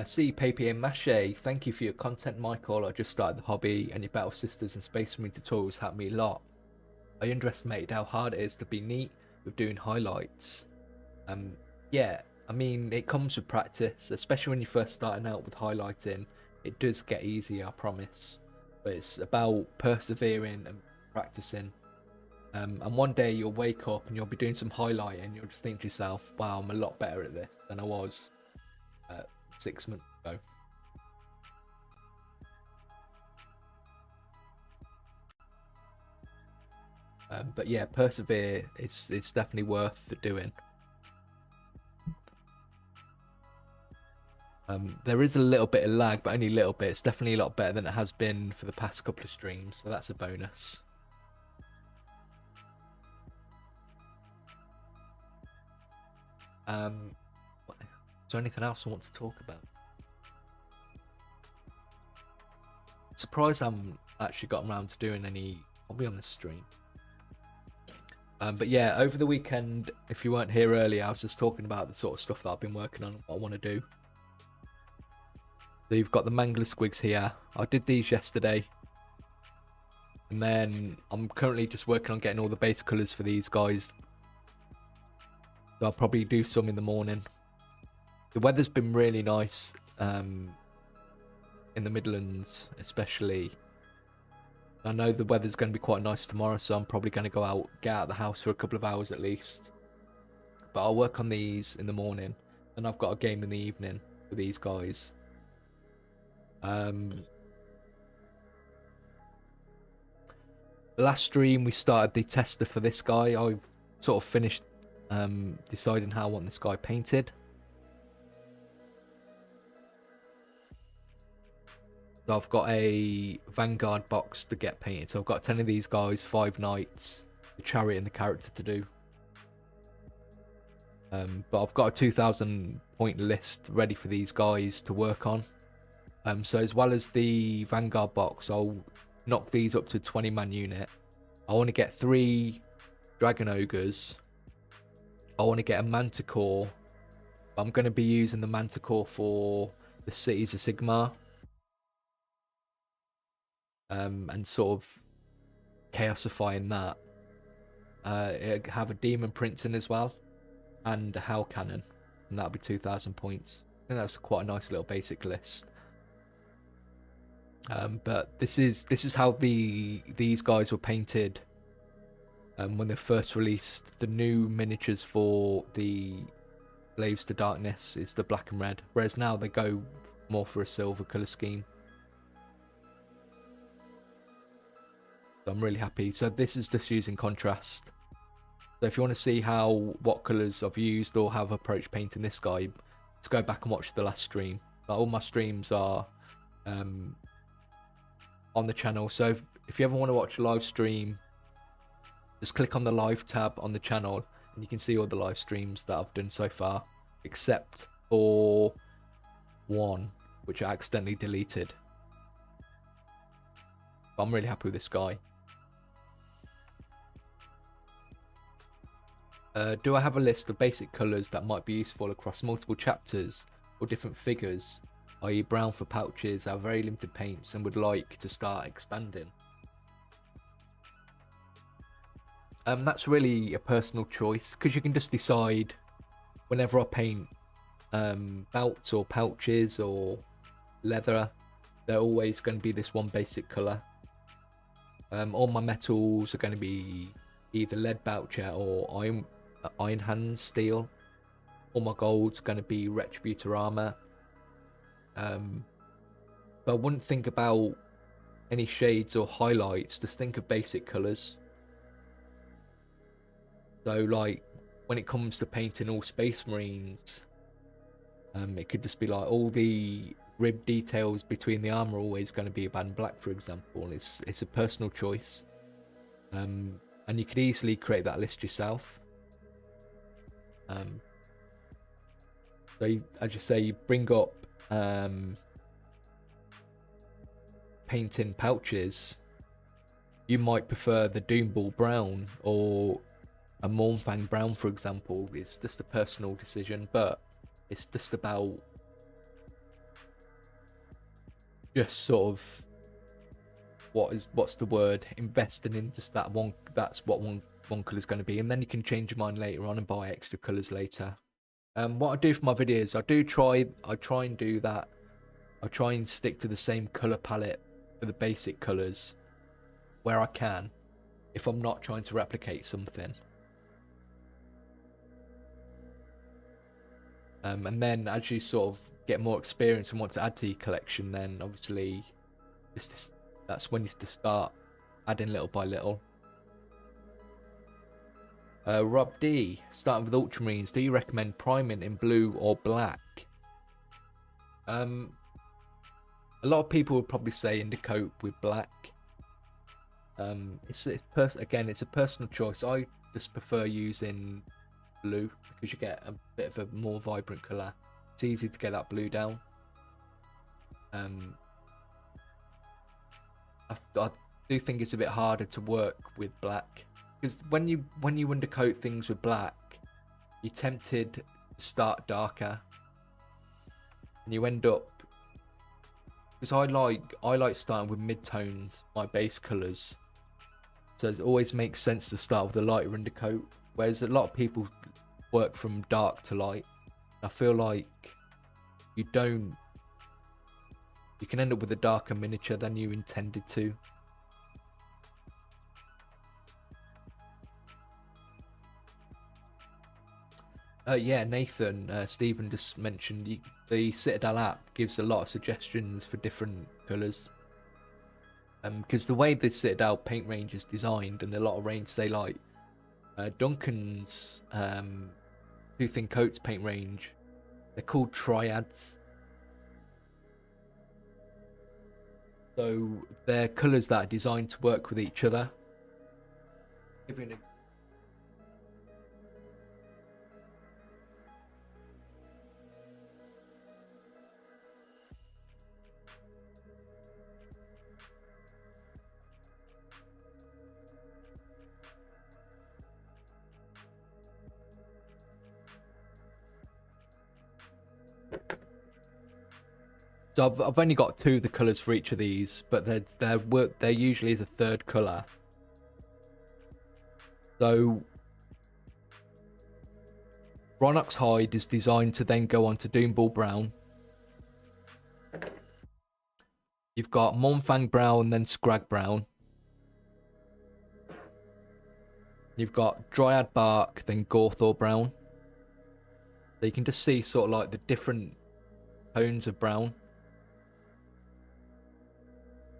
See, Papier Mache, thank you for your content, Michael. I just started the hobby, and your Battle Sisters and Space Marine tutorials helped me a lot. I underestimated how hard it is to be neat with doing highlights. Yeah, I mean, it comes with practice, especially when you're first starting out with highlighting. It does get easier, I promise. But it's about persevering and practicing. And one day you'll wake up and you'll be doing some highlighting, and you'll just think to yourself, wow, I'm a lot better at this than I was 6 months ago. But yeah, persevere. It's definitely worth doing. There is a little bit of lag, but only a little bit. It's definitely a lot better than it has been for the past couple of streams, so that's a bonus. Is there anything else I want to talk about? Surprised I haven't actually gotten around to doing any hobby on this stream. But yeah, over the weekend, if you weren't here earlier, I was just talking about the sort of stuff that I've been working on, what I want to do. So you've got the mangler squigs here. I did these yesterday. And then I'm currently just working on getting all the base colours for these guys. So I'll probably do some in the morning. The weather's been really nice in the Midlands, especially. I know the weather's going to be quite nice tomorrow, so I'm probably going to get out of the house for a couple of hours at least. But I'll work on these in the morning, and I've got a game in the evening for these guys. The last stream we started the tester for this guy. I sort of finished deciding how I want this guy painted. So I've got a Vanguard box to get painted. So I've got 10 of these guys, 5 knights, the chariot and the character to do. But I've got a 2,000 point list ready for these guys to work on. So as well as the Vanguard box, I'll knock these up to 20-man unit. I want to get 3 Dragon Ogres. I want to get a Manticore. I'm going to be using the Manticore for the Cities of Sigmar. And sort of chaosifying that. Have a Demon Prince in as well. And a Hell Cannon. And that'll be 2,000 points. I think that's quite a nice little basic list. But this is how these guys were painted when they first released. The new miniatures for the Slaves to Darkness is the black and red, whereas now they go more for a silver colour scheme. So I'm really happy. So this is just using contrast. So if you want to see what colours I've used or how I've approached painting this guy, let's go back and watch the last stream. All my streams are on the channel. So if you ever want to watch a live stream, just click on the live tab on the channel and you can see all the live streams that I've done so far, except for one, which I accidentally deleted. But I'm really happy with this guy. Do I have a list of basic colours that might be useful across multiple chapters or different figures, i.e. brown for pouches, have very limited paints and would like to start expanding? That's really a personal choice, because you can just decide whenever I paint belts or pouches or leather, they're always going to be this one basic colour. All my metals are going to be either lead boucher or iron hand steel. All my gold's going to be retributor armor. But I wouldn't think about any shades or highlights, just think of basic colours. So like when it comes to painting all Space Marines, it could just be like all the rib details between the armor are always going to be about black, for example. It's a personal choice, and you could easily create that list yourself. So I just say you bring up painting pouches. You might prefer the Doomball brown or a Mornfang brown, for example. It's just a personal decision, but it's just about just sort of what's the word, investing in just that one. That's what one colour is going to be, and then you can change your mind later on and buy extra colours later. What I do for my videos, I try and do that. I try and stick to the same colour palette for the basic colours where I can, if I'm not trying to replicate something. And then as you sort of get more experience and want to add to your collection, then obviously that's when you have to start adding little by little. Rob D, starting with Ultramarines, do you recommend priming in blue or black? A lot of people would probably say Indicoat with black. Again, it's a personal choice. I just prefer using blue because you get a bit of a more vibrant colour. It's easy to get that blue down. I do think it's a bit harder to work with black because when you undercoat things with black, you're tempted to start darker, and you end up. Because I like starting with mid-tones, my base colours. So it always makes sense to start with a lighter undercoat. Whereas a lot of people work from dark to light. I feel like you can end up with a darker miniature than you intended to. Yeah, Nathan, Stephen just mentioned the Citadel app gives a lot of suggestions for different colours. Because the way the Citadel paint range is designed, and a lot of range they like, Duncan's Two Thin Coats paint range, they're called triads. So they're colours that are designed to work with each other. So I've only got two of the colours for each of these, but there usually is a third colour. So Rhinox Hide is designed to then go on to Doomball Brown. You've got Monfang Brown, then Scrag Brown. You've got Dryad Bark, then Gorthor Brown. So you can just see sort of like the different tones of brown.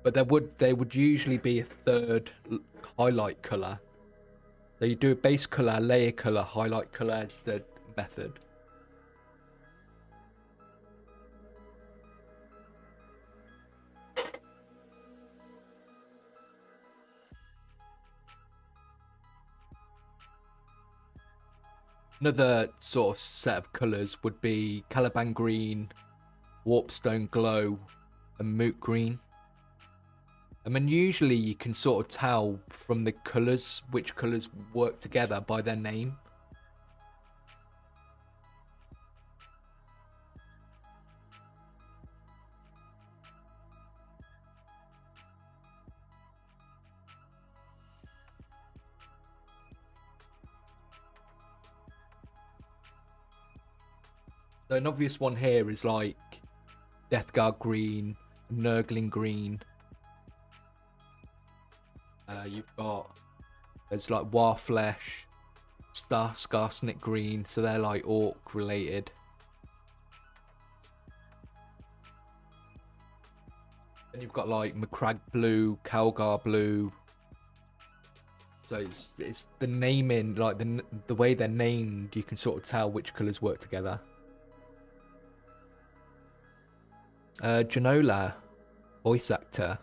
But there would usually be a third highlight colour. So you do a base colour, layer colour, highlight colour as the method. Another sort of set of colours would be Caliban Green, Warpstone Glow, and Moot Green. I mean, usually you can sort of tell from the colours which colours work together by their name. So an obvious one here is like Deathguard Green, Nurgling Green. There's like Warflesh, Skarsnik Green, so they're like orc related. And you've got like Macragge Blue, Calgar Blue. So it's the naming, like the way they're named, you can sort of tell which colours work together. Janola, voice actor.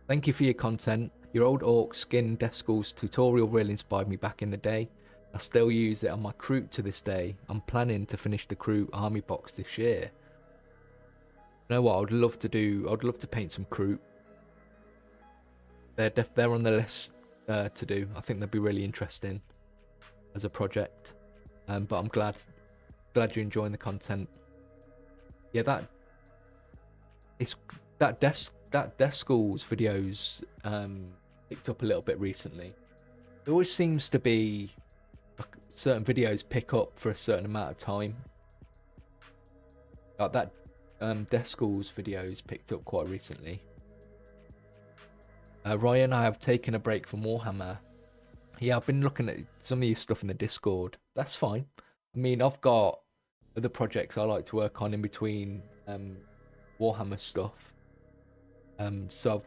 Thank you for your content. Your old orc skin Deskul's tutorial really inspired me back in the day. I still use it on my crew to this day. I'm planning to finish the crew army box this year. You know what? I'd love to paint some crew. They're on the list to do. I think they'd be really interesting as a project. But I'm glad you're enjoying the content. Yeah, that Deskul's videos picked up a little bit recently. There always seems to be certain videos pick up for a certain amount of time. Like that Deskul's videos picked up quite recently. Ryan, I have taken a break from Warhammer. Yeah, I've been looking at some of your stuff in the Discord. That's fine. I mean, I've got other projects I like to work on in between Warhammer stuff. So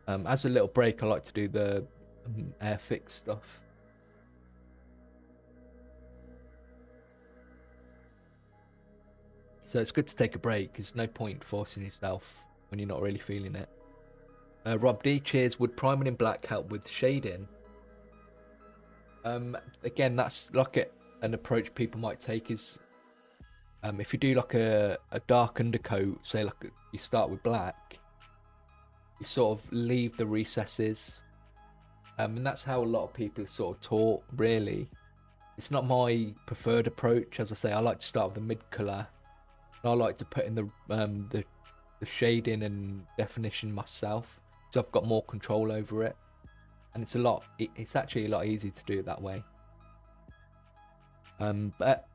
as a little break, I like to do the Airfix stuff. So it's good to take a break. There's no point forcing yourself when you're not really feeling it. Rob D, cheers. Would priming in black help with shading? Again, that's like an approach people might take is if you do like a dark undercoat, say like you start with black, you sort of leave the recesses, and that's how a lot of people are sort of taught. Really, it's not my preferred approach. As I say, I like to start with the mid color. I like to put in the shading and definition myself, so I've got more control over it, and it's actually a lot easier to do it that way. But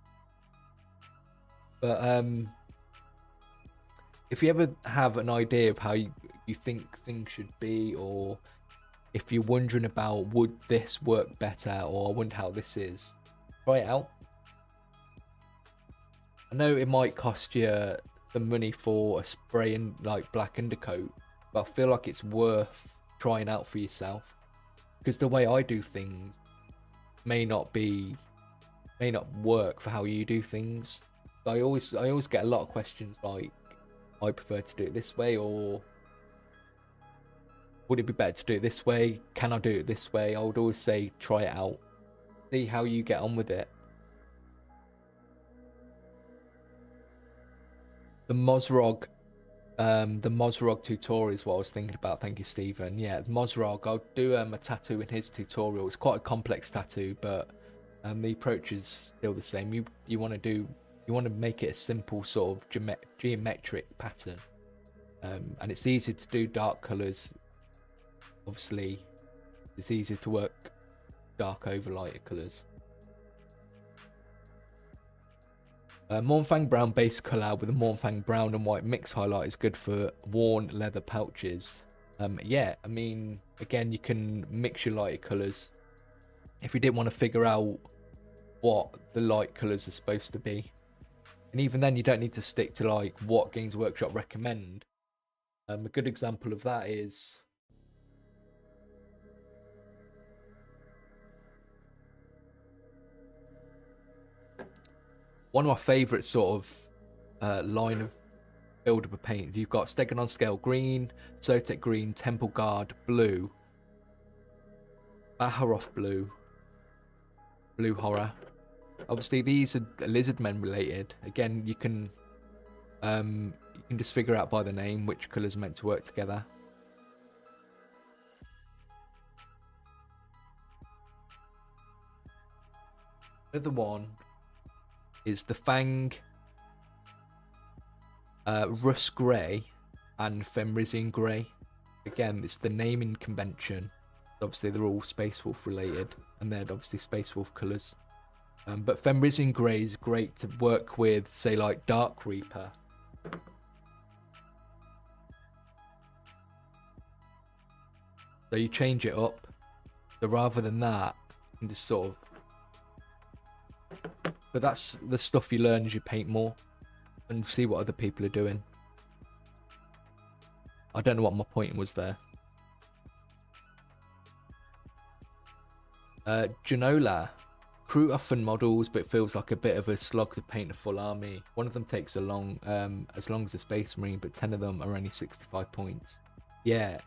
if you ever have an idea of how you think things should be, or if you're wondering about would this work better, or I wonder how this is, try it out. I know it might cost you the money for a spray and like black undercoat, but I feel like it's worth trying out for yourself, because the way I do things may not work for how you do things. I always get a lot of questions like, I prefer to do it this way, or would it be better to do it this way? Can I do it this way? I would always say try it out, see how you get on with it. The Mozrog tutorial is what I was thinking about. Thank you, Stephen. Yeah, Mozrog, I'll do a tattoo in his tutorial. It's quite a complex tattoo, but the approach is still the same. You want to make it a simple sort of geometric pattern, and it's easier to do dark colors. Obviously, it's easier to work dark over lighter colors. Mornfang brown base color with a Mornfang brown and white mix highlight is good for worn leather pouches. Yeah, I mean, again, you can mix your lighter colors. If you didn't want to figure out what the light colors are supposed to be, and even then, you don't need to stick to like what Games Workshop recommend. A good example of that is one of my favourite sort of line of build-up of paint. You've got Stegon Scale green, Zotek green, Temple Guard blue, Baharoff blue, Blue Horror. Obviously, these are Lizardmen related. Again, you can just figure out by the name which colours are meant to work together. Another one is the Fang Rust Grey and Fenrisian Grey. Again, it's the naming convention. Obviously, they're all Space Wolf related, and they're obviously Space Wolf colours. But Fenrisian Grey is great to work with, say, like Dark Reaper. So you change it up. So rather than that, you can just sort of... But that's the stuff you learn as you paint more and see what other people are doing. I don't know what my point was there. Janola. Crew are fun models, but it feels like a bit of a slog to paint a full army. One of them takes as long as a Space Marine, but 10 of them are only 65 points. Yeah,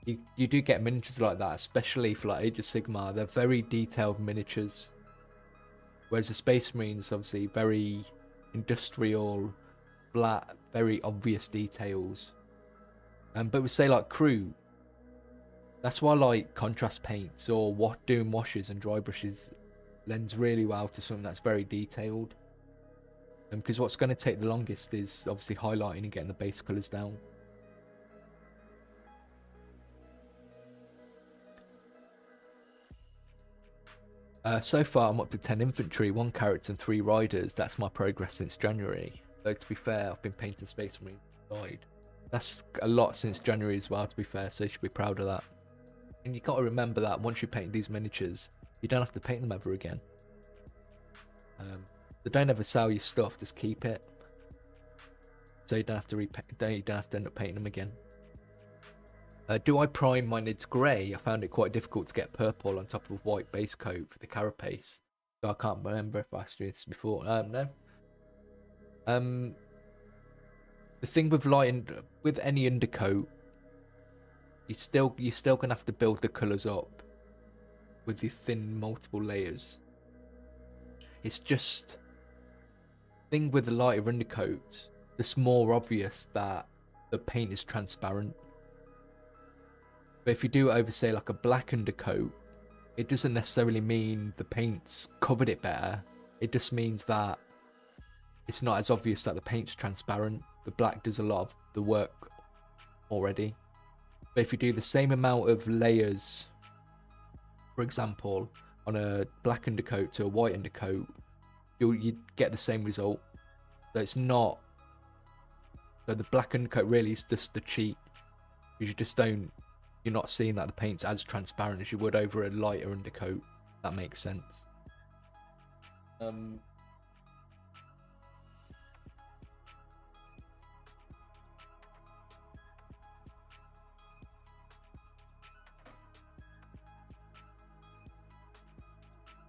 you do get miniatures like that, especially for like Age of Sigmar. They're very detailed miniatures. Whereas the Space Marines, obviously, very industrial, flat, very obvious details. But we say like crew. That's why I like contrast paints or doing washes and dry brushes lends really well to something that's very detailed. Because what's going to take the longest is obviously highlighting and getting the base colours down. So far, I'm up to 10 infantry, 1 carrots and 3 riders. That's my progress since January. Though to be fair, I've been painting Space Marines inside. That's a lot since January as well, to be fair, so you should be proud of that. And you got to remember that once you paint these miniatures, you don't have to paint them ever again. So don't ever sell your stuff, just keep it. So you don't have to you don't have to end up painting them again. Do I prime my Nids grey? I found it quite difficult to get purple on top of white base coat for the carapace. So I can't remember if I asked you this before. No. The thing with with any undercoat, you're still gonna have to build the colours up with your thin multiple layers. It's just thing with the lighter undercoat, it's more obvious that the paint is transparent. But if you do it over, say, like a black undercoat, it doesn't necessarily mean the paint's covered it better. It just means that it's not as obvious that the paint's transparent. The black does a lot of the work already. But if you do the same amount of layers, for example, on a black undercoat to a white undercoat, you get the same result. So it's not. So the black undercoat really is just the cheat, because you're not seeing that the paint's as transparent as you would over a lighter undercoat. That makes sense.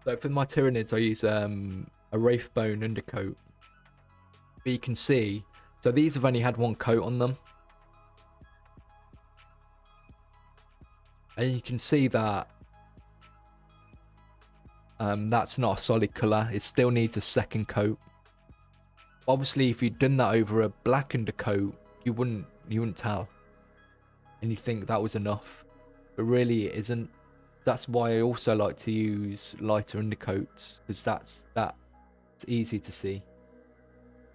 So for my Tyranids, I use a Wraithbone undercoat. But you can see, so these have only had one coat on them. And you can see that that's not a solid colour. It still needs a second coat. Obviously, if you'd done that over a black undercoat, you wouldn't tell. And you'd think that was enough. But really, it isn't. That's why I also like to use lighter undercoats, because that's easy to see.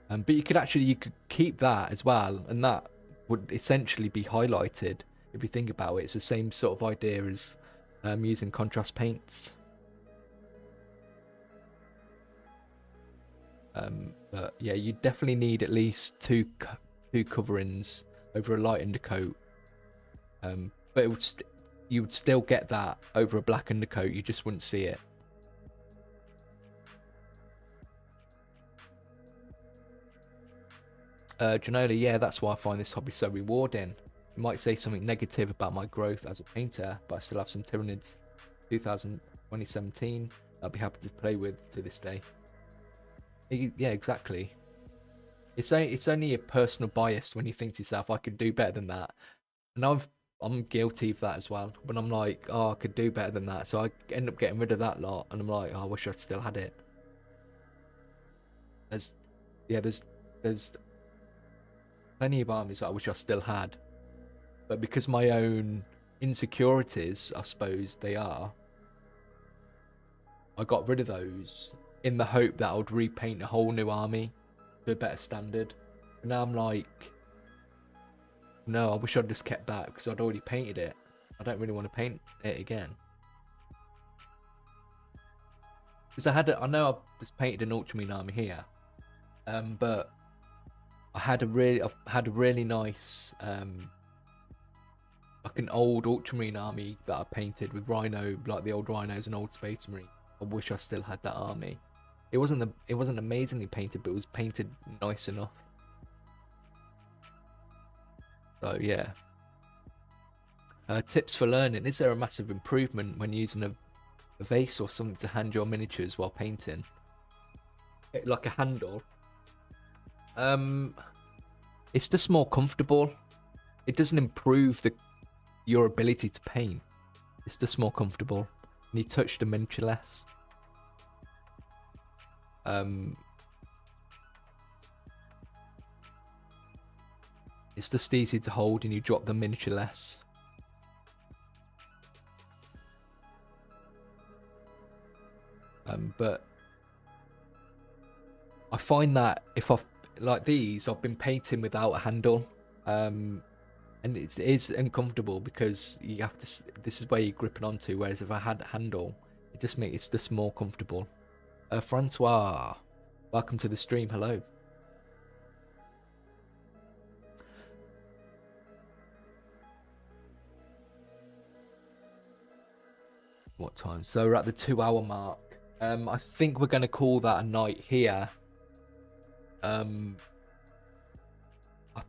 But you could keep that as well, and that would essentially be highlighted. If you think about it, it's the same sort of idea as using contrast paints. But yeah, you definitely need at least two coverings over a light undercoat. But you would still get that over a black undercoat. You just wouldn't see it. Janola, yeah, that's why I find this hobby so rewarding. You might say something negative about my growth as a painter, but I still have some Tyranids 2017 I'll be happy to play with to this day. Yeah, exactly. It's only a personal bias when you think to yourself, I could do better than that. And I'm guilty of that as well. When I'm like, oh, I could do better than that. So I end up getting rid of that lot, and I'm like, oh, I wish I still had it. There's plenty of armies that I wish I still had. But because my own insecurities, I suppose they are, I got rid of those in the hope that I would repaint a whole new army to a better standard. And now I'm like, no, I wish I'd just kept that, because I'd already painted it. I don't really want to paint it again. Because I know I've just painted an Ultramarine army here, but I've had a really nice, like an old Ultramarine army that I painted with Rhino, like the old Rhinos and old Space Marine. I wish I still had that army. It wasn't amazingly painted, but it was painted nice enough. So yeah. Tips for learning. Is there a massive improvement when using a vase or something to hand your miniatures while painting? Like a handle. It's just more comfortable. It doesn't improve your ability to paint. It's just more comfortable. And you touch the miniature less. It's just easy to hold, and you drop the miniature less. But I find that if like these, I've been painting without a handle, and it is uncomfortable because you have to. This is where you're gripping onto. Whereas if I had a handle, it's just more comfortable. Francois, welcome to the stream. Hello. What time? So we're at the 2-hour mark. I think we're going to call that a night here. I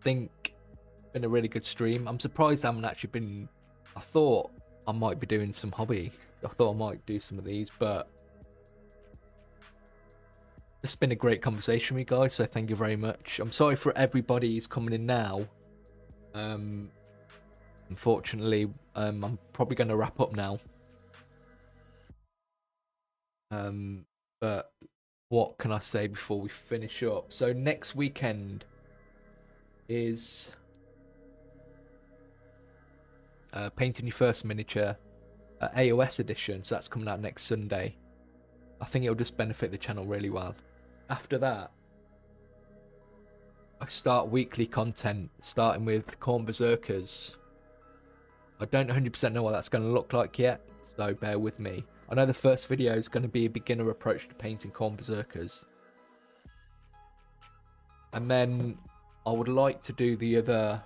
think it's been a really good stream. I'm surprised I haven't actually been. I thought I might be doing some hobby. I thought I might do some of these, but It's been a great conversation with you guys, so thank you very much. I'm sorry for everybody who's coming in now. Unfortunately, I'm probably going to wrap up now. But what can I say before we finish up? So next weekend is Painting Your First Miniature AOS edition, so that's coming out next Sunday. I think it'll just benefit the channel really well. After that, I start weekly content, starting with Corn Berserkers. I don't 100% know what that's going to look like yet, so bear with me. I know the first video is going to be a beginner approach to painting Corn Berserkers. And then I would like to do the other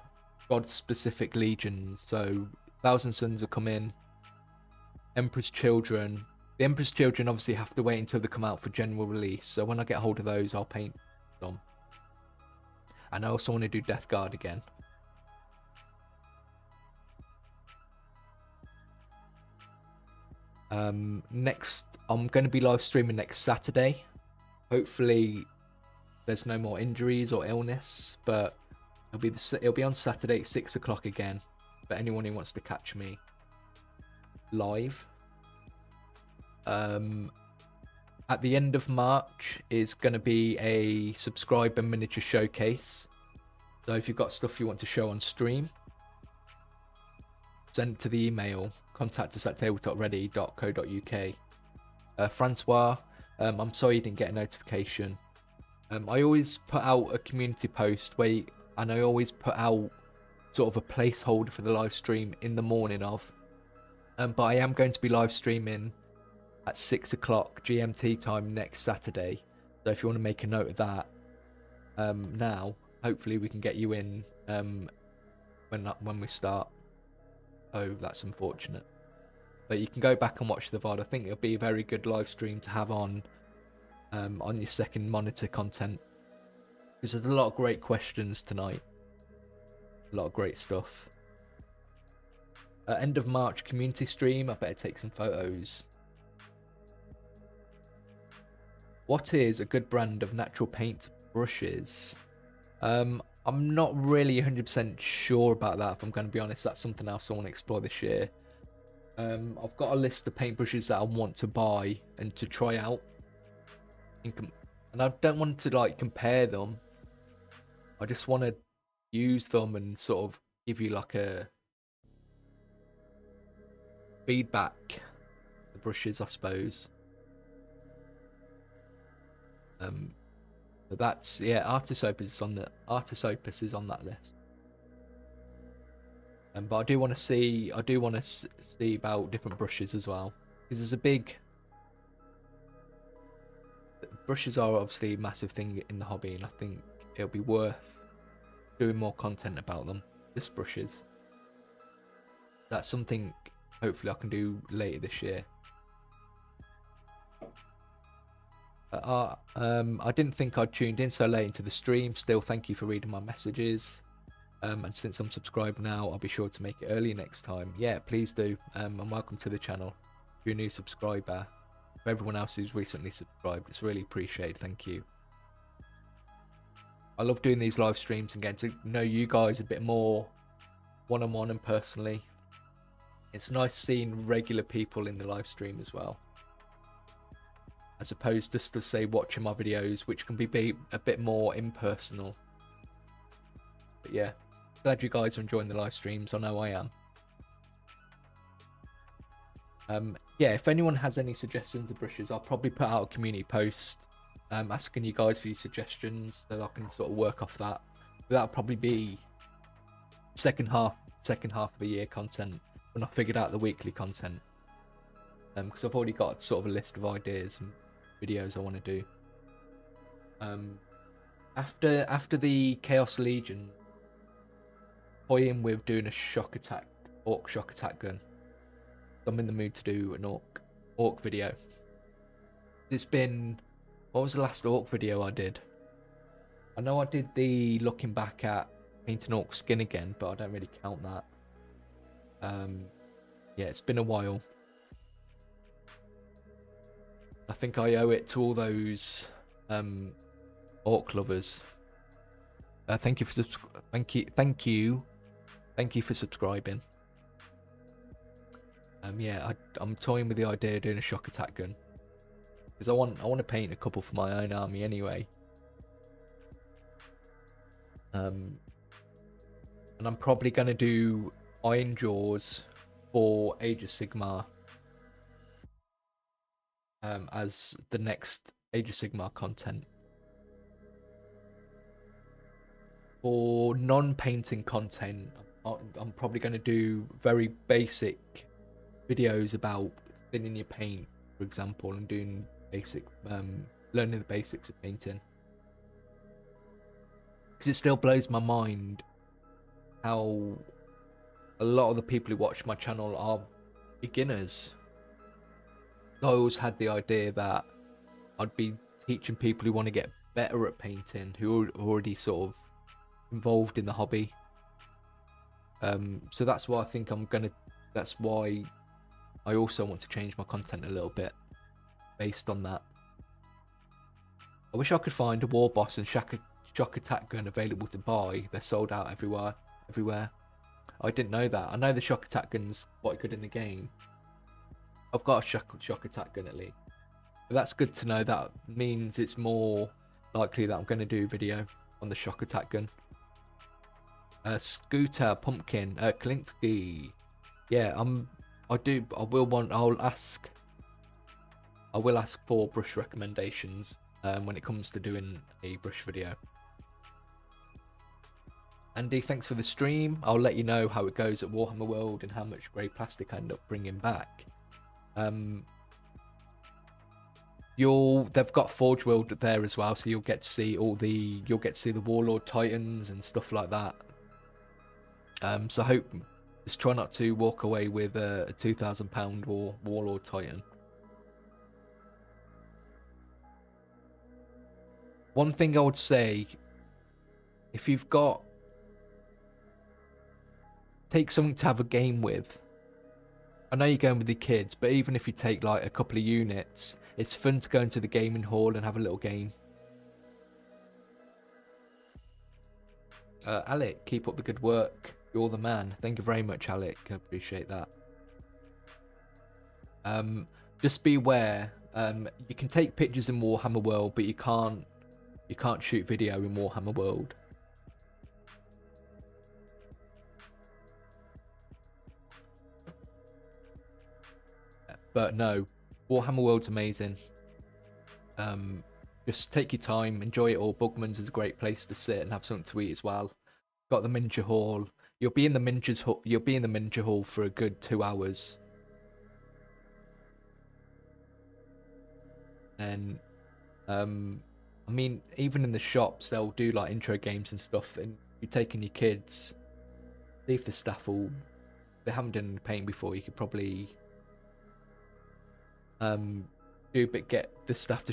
god-specific legions. So Thousand Suns will come in, Emperor's Children. The Emperor's Children obviously have to wait until they come out for general release, so when I get hold of those, I'll paint them. And I also want to do Death Guard again. Next, I'm going to be live streaming next Saturday. Hopefully, there's no more injuries or illness, but it'll be on Saturday at 6 o'clock again. For anyone who wants to catch me live. At the end of March is going to be a subscriber miniature showcase. So if you've got stuff you want to show on stream, send it to the email, contact us at tabletopready.co.uk. Francois, I'm sorry you didn't get a notification. I always put out a community post and I always put out sort of a placeholder for the live stream in the morning of. But I am going to be live streaming at 6 o'clock GMT time next Saturday. So if you want to make a note of that now, hopefully we can get you in when we start. Oh, that's unfortunate. But you can go back and watch the VOD. I think it'll be a very good live stream to have on your second monitor content. Because there's a lot of great questions tonight. A lot of great stuff. End of March community stream. I better take some photos. What is a good brand of natural paint brushes? I'm not really 100% sure about that, if I'm going to be honest. That's something else I want to explore this year. I've got a list of paintbrushes that I want to buy and to try out. And I don't want to like compare them. I just want to use them and sort of give you like a feedback. The brushes, I suppose. But that's, yeah, Artisopus is on that list. But I do want to see about different brushes as well, because there's a big. Brushes are obviously a massive thing in the hobby, and I think it'll be worth doing more content about them. Just brushes. That's something hopefully I can do later this year. I didn't think I'd tuned in so late into the stream. Still, thank you for reading my messages. And since I'm subscribed now, I'll be sure to make it early next time. Yeah, please do. And welcome to the channel. If you're a new subscriber, for everyone else who's recently subscribed, it's really appreciated. Thank you. I love doing these live streams and getting to know you guys a bit more one-on-one and personally. It's nice seeing regular people in the live stream as well, as opposed just to say watching my videos, which can be a bit more impersonal. But yeah, glad you guys are enjoying the live streams. I know I am. Yeah, if anyone has any suggestions of brushes, I'll probably put out a community post asking you guys for your suggestions, so I can sort of work off that. But that'll probably be second half of the year content, when I figured out the weekly content. Because I've already got sort of a list of ideas and videos I want to do. After the Chaos Legion, toying with doing a orc shock attack gun. I'm in the mood to do an orc video. It's been, what was the last orc video I did? I know I did the looking back at painting orc skin again, but I don't really count that. Yeah, it's been a while. I think I owe it to all those orc lovers. Thank you for thank you for subscribing. Yeah, I'm toying with the idea of doing a shock attack gun because I want to paint a couple for my own army anyway. And I'm probably gonna do Iron Jaws for Age of Sigmar as the next Age of Sigmar content. For non-painting content, I'm probably going to do very basic videos about thinning your paint, for example, and doing basic, learning the basics of painting. Because it still blows my mind how a lot of the people who watch my channel are beginners. I always had the idea that I'd be teaching people who want to get better at painting, who are already sort of involved in the hobby. So that's why I think that's why I also want to change my content a little bit based on that. I wish I could find a war boss and shock attack gun available to buy. They're sold out everywhere. I didn't know that. I know the shock attack gun's quite good in the game. I've got a shock attack gun at least. But that's good to know. That means it's more likely that I'm going to do a video on the shock attack gun. Scooter, Pumpkin, Klinsky. Yeah, I will ask for brush recommendations when it comes to doing a brush video. Andy, thanks for the stream. I'll let you know how it goes at Warhammer World and how much grey plastic I end up bringing back. They've got Forge World there as well, so you'll get to see the Warlord Titans and stuff like that. So I hope, just try not to walk away with a £2,000 Warlord Titan. One thing I would say, if you've got, take something to have a game with. I know you're going with the kids, but even if you take like a couple of units, it's fun to go into the gaming hall and have a little game. Alec, keep up the good work. You're the man. Thank you very much, Alec. I appreciate that. Just beware. You can take pictures in Warhammer World, but you can't shoot video in Warhammer World. But no, Warhammer World's amazing. Just take your time, enjoy it all. Bugman's is a great place to sit and have something to eat as well. Got the Miniature Hall. You'll be in the Miniature Hall for a good 2 hours. And I mean, even in the shops, they'll do like intro games and stuff. And you're taking your kids. See if the staff will. If they haven't done any painting before, you could probably get the staff to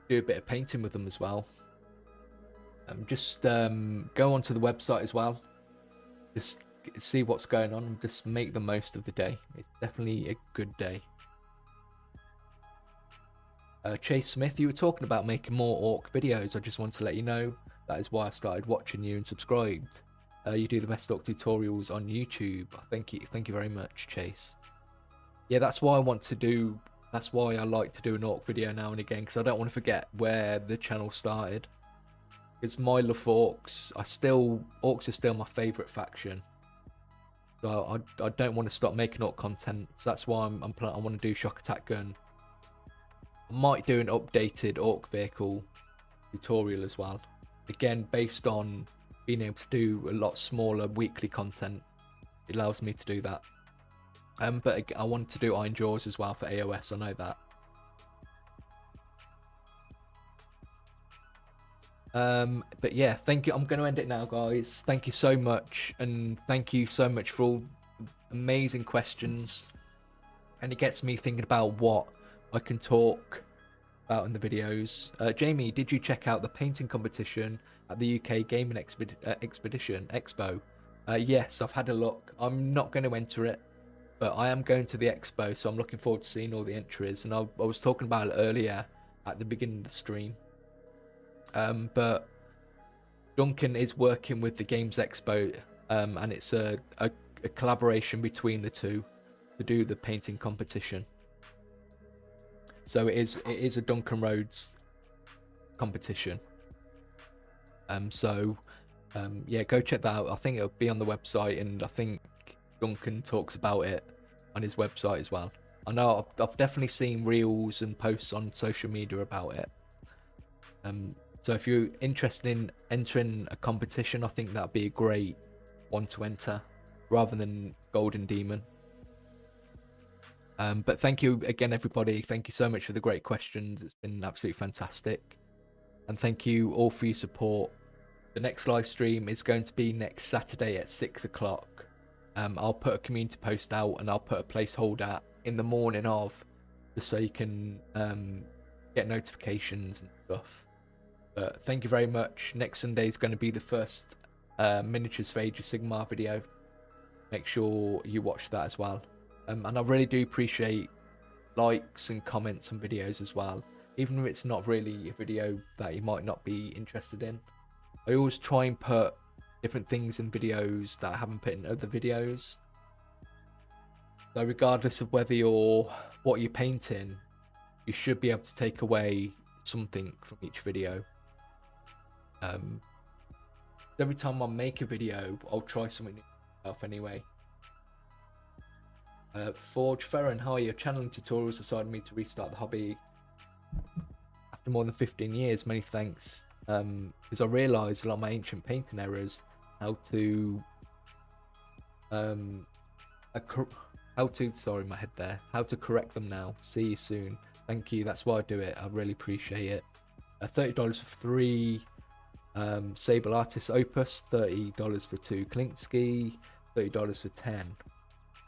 do a bit of painting with them as well. Just go onto the website as well. Just see what's going on and just make the most of the day. It's definitely a good day. Chase Smith, you were talking about making more orc videos. I just want to let you know that is why I started watching you and subscribed. You do the best orc tutorials on YouTube. Thank you very much, Chase. Yeah, that's why I like to do an orc video now and again, because I don't want to forget where the channel started. It's my love for orcs. Orcs are still my favourite faction. So I don't want to stop making orc content. So that's why I want to do shock attack gun. I might do an updated orc vehicle tutorial as well. Again, based on being able to do a lot smaller weekly content. It allows me to do that. But I want to do Iron Jaws as well for AOS, I know that. But yeah, thank you. I'm going to end it now, guys. Thank you so much. And thank you so much for all amazing questions. And it gets me thinking about what I can talk about in the videos. Jamie, did you check out the painting competition at the UK Gaming Expo? Yes, I've had a look. I'm not going to enter it, but I am going to the expo, so I'm looking forward to seeing all the entries. And I was talking about it earlier at the beginning of the stream. but Duncan is working with the Games Expo, and it's a collaboration between the two to do the painting competition. So it is a Duncan Rhodes competition. Yeah, go check that out. I think it'll be on the website, and I think Duncan talks about it on his website as well. I know I've definitely seen reels and posts on social media about it. So if you're interested in entering a competition, I think that'd be a great one to enter, rather than Golden Demon. But thank you again, everybody. Thank you so much for the great questions. It's been absolutely fantastic. And thank you all for your support. The next live stream is going to be next Saturday at 6 o'clock. I'll put a community post out, and I'll put a placeholder in the morning of, just so you can get notifications and stuff. But thank you very much. Next Sunday is going to be the first Miniatures for Age of Sigmar video. Make sure you watch that as well. And I really do appreciate likes and comments on videos as well, even if it's not really a video that you might not be interested in. I always try and put different things in videos that I haven't put in other videos. So regardless of whether what you're painting, you should be able to take away something from each video. Every time I make a video, I'll try something new myself anyway. Forge Ferren, hi, your channeling tutorials decided me to restart the hobby after more than 15 years. Many thanks. Because I realised a lot of my ancient painting errors, how to correct them now. See you soon. Thank you, that's why I do it. I really appreciate it. $30 for 3 Sable Artist Opus, $30 for 2 Klinsky, $30 for 10.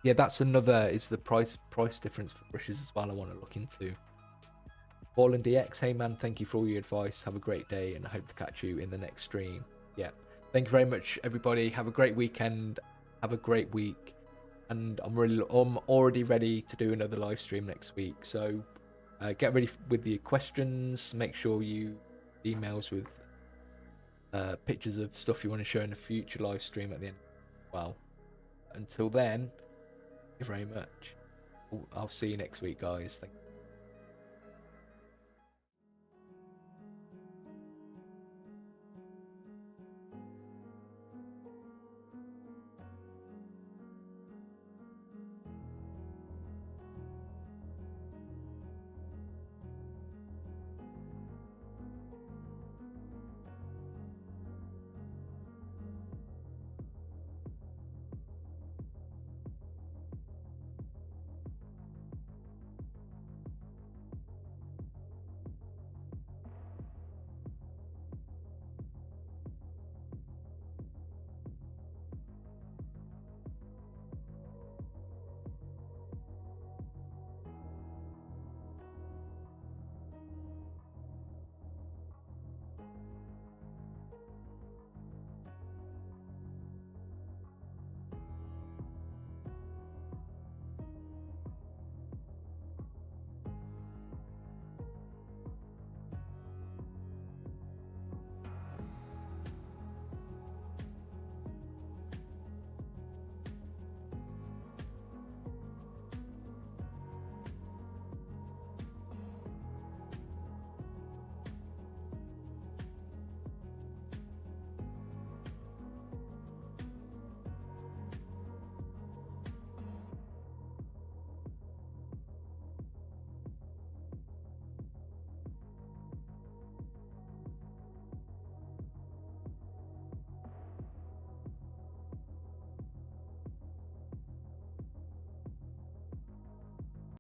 Yeah, that's another, is the price difference for brushes as well I want to look into. Fallen DX, hey man, thank you for all your advice. Have a great day, and I hope to catch you in the next stream. Yeah, thank you very much, everybody. Have a great weekend. Have a great week, and I'm already ready to do another live stream next week. So get ready with your questions. Make sure you emails with pictures of stuff you want to show in a future live stream at the end. Well, until then, thank you very much. I'll see you next week, guys. Thank you.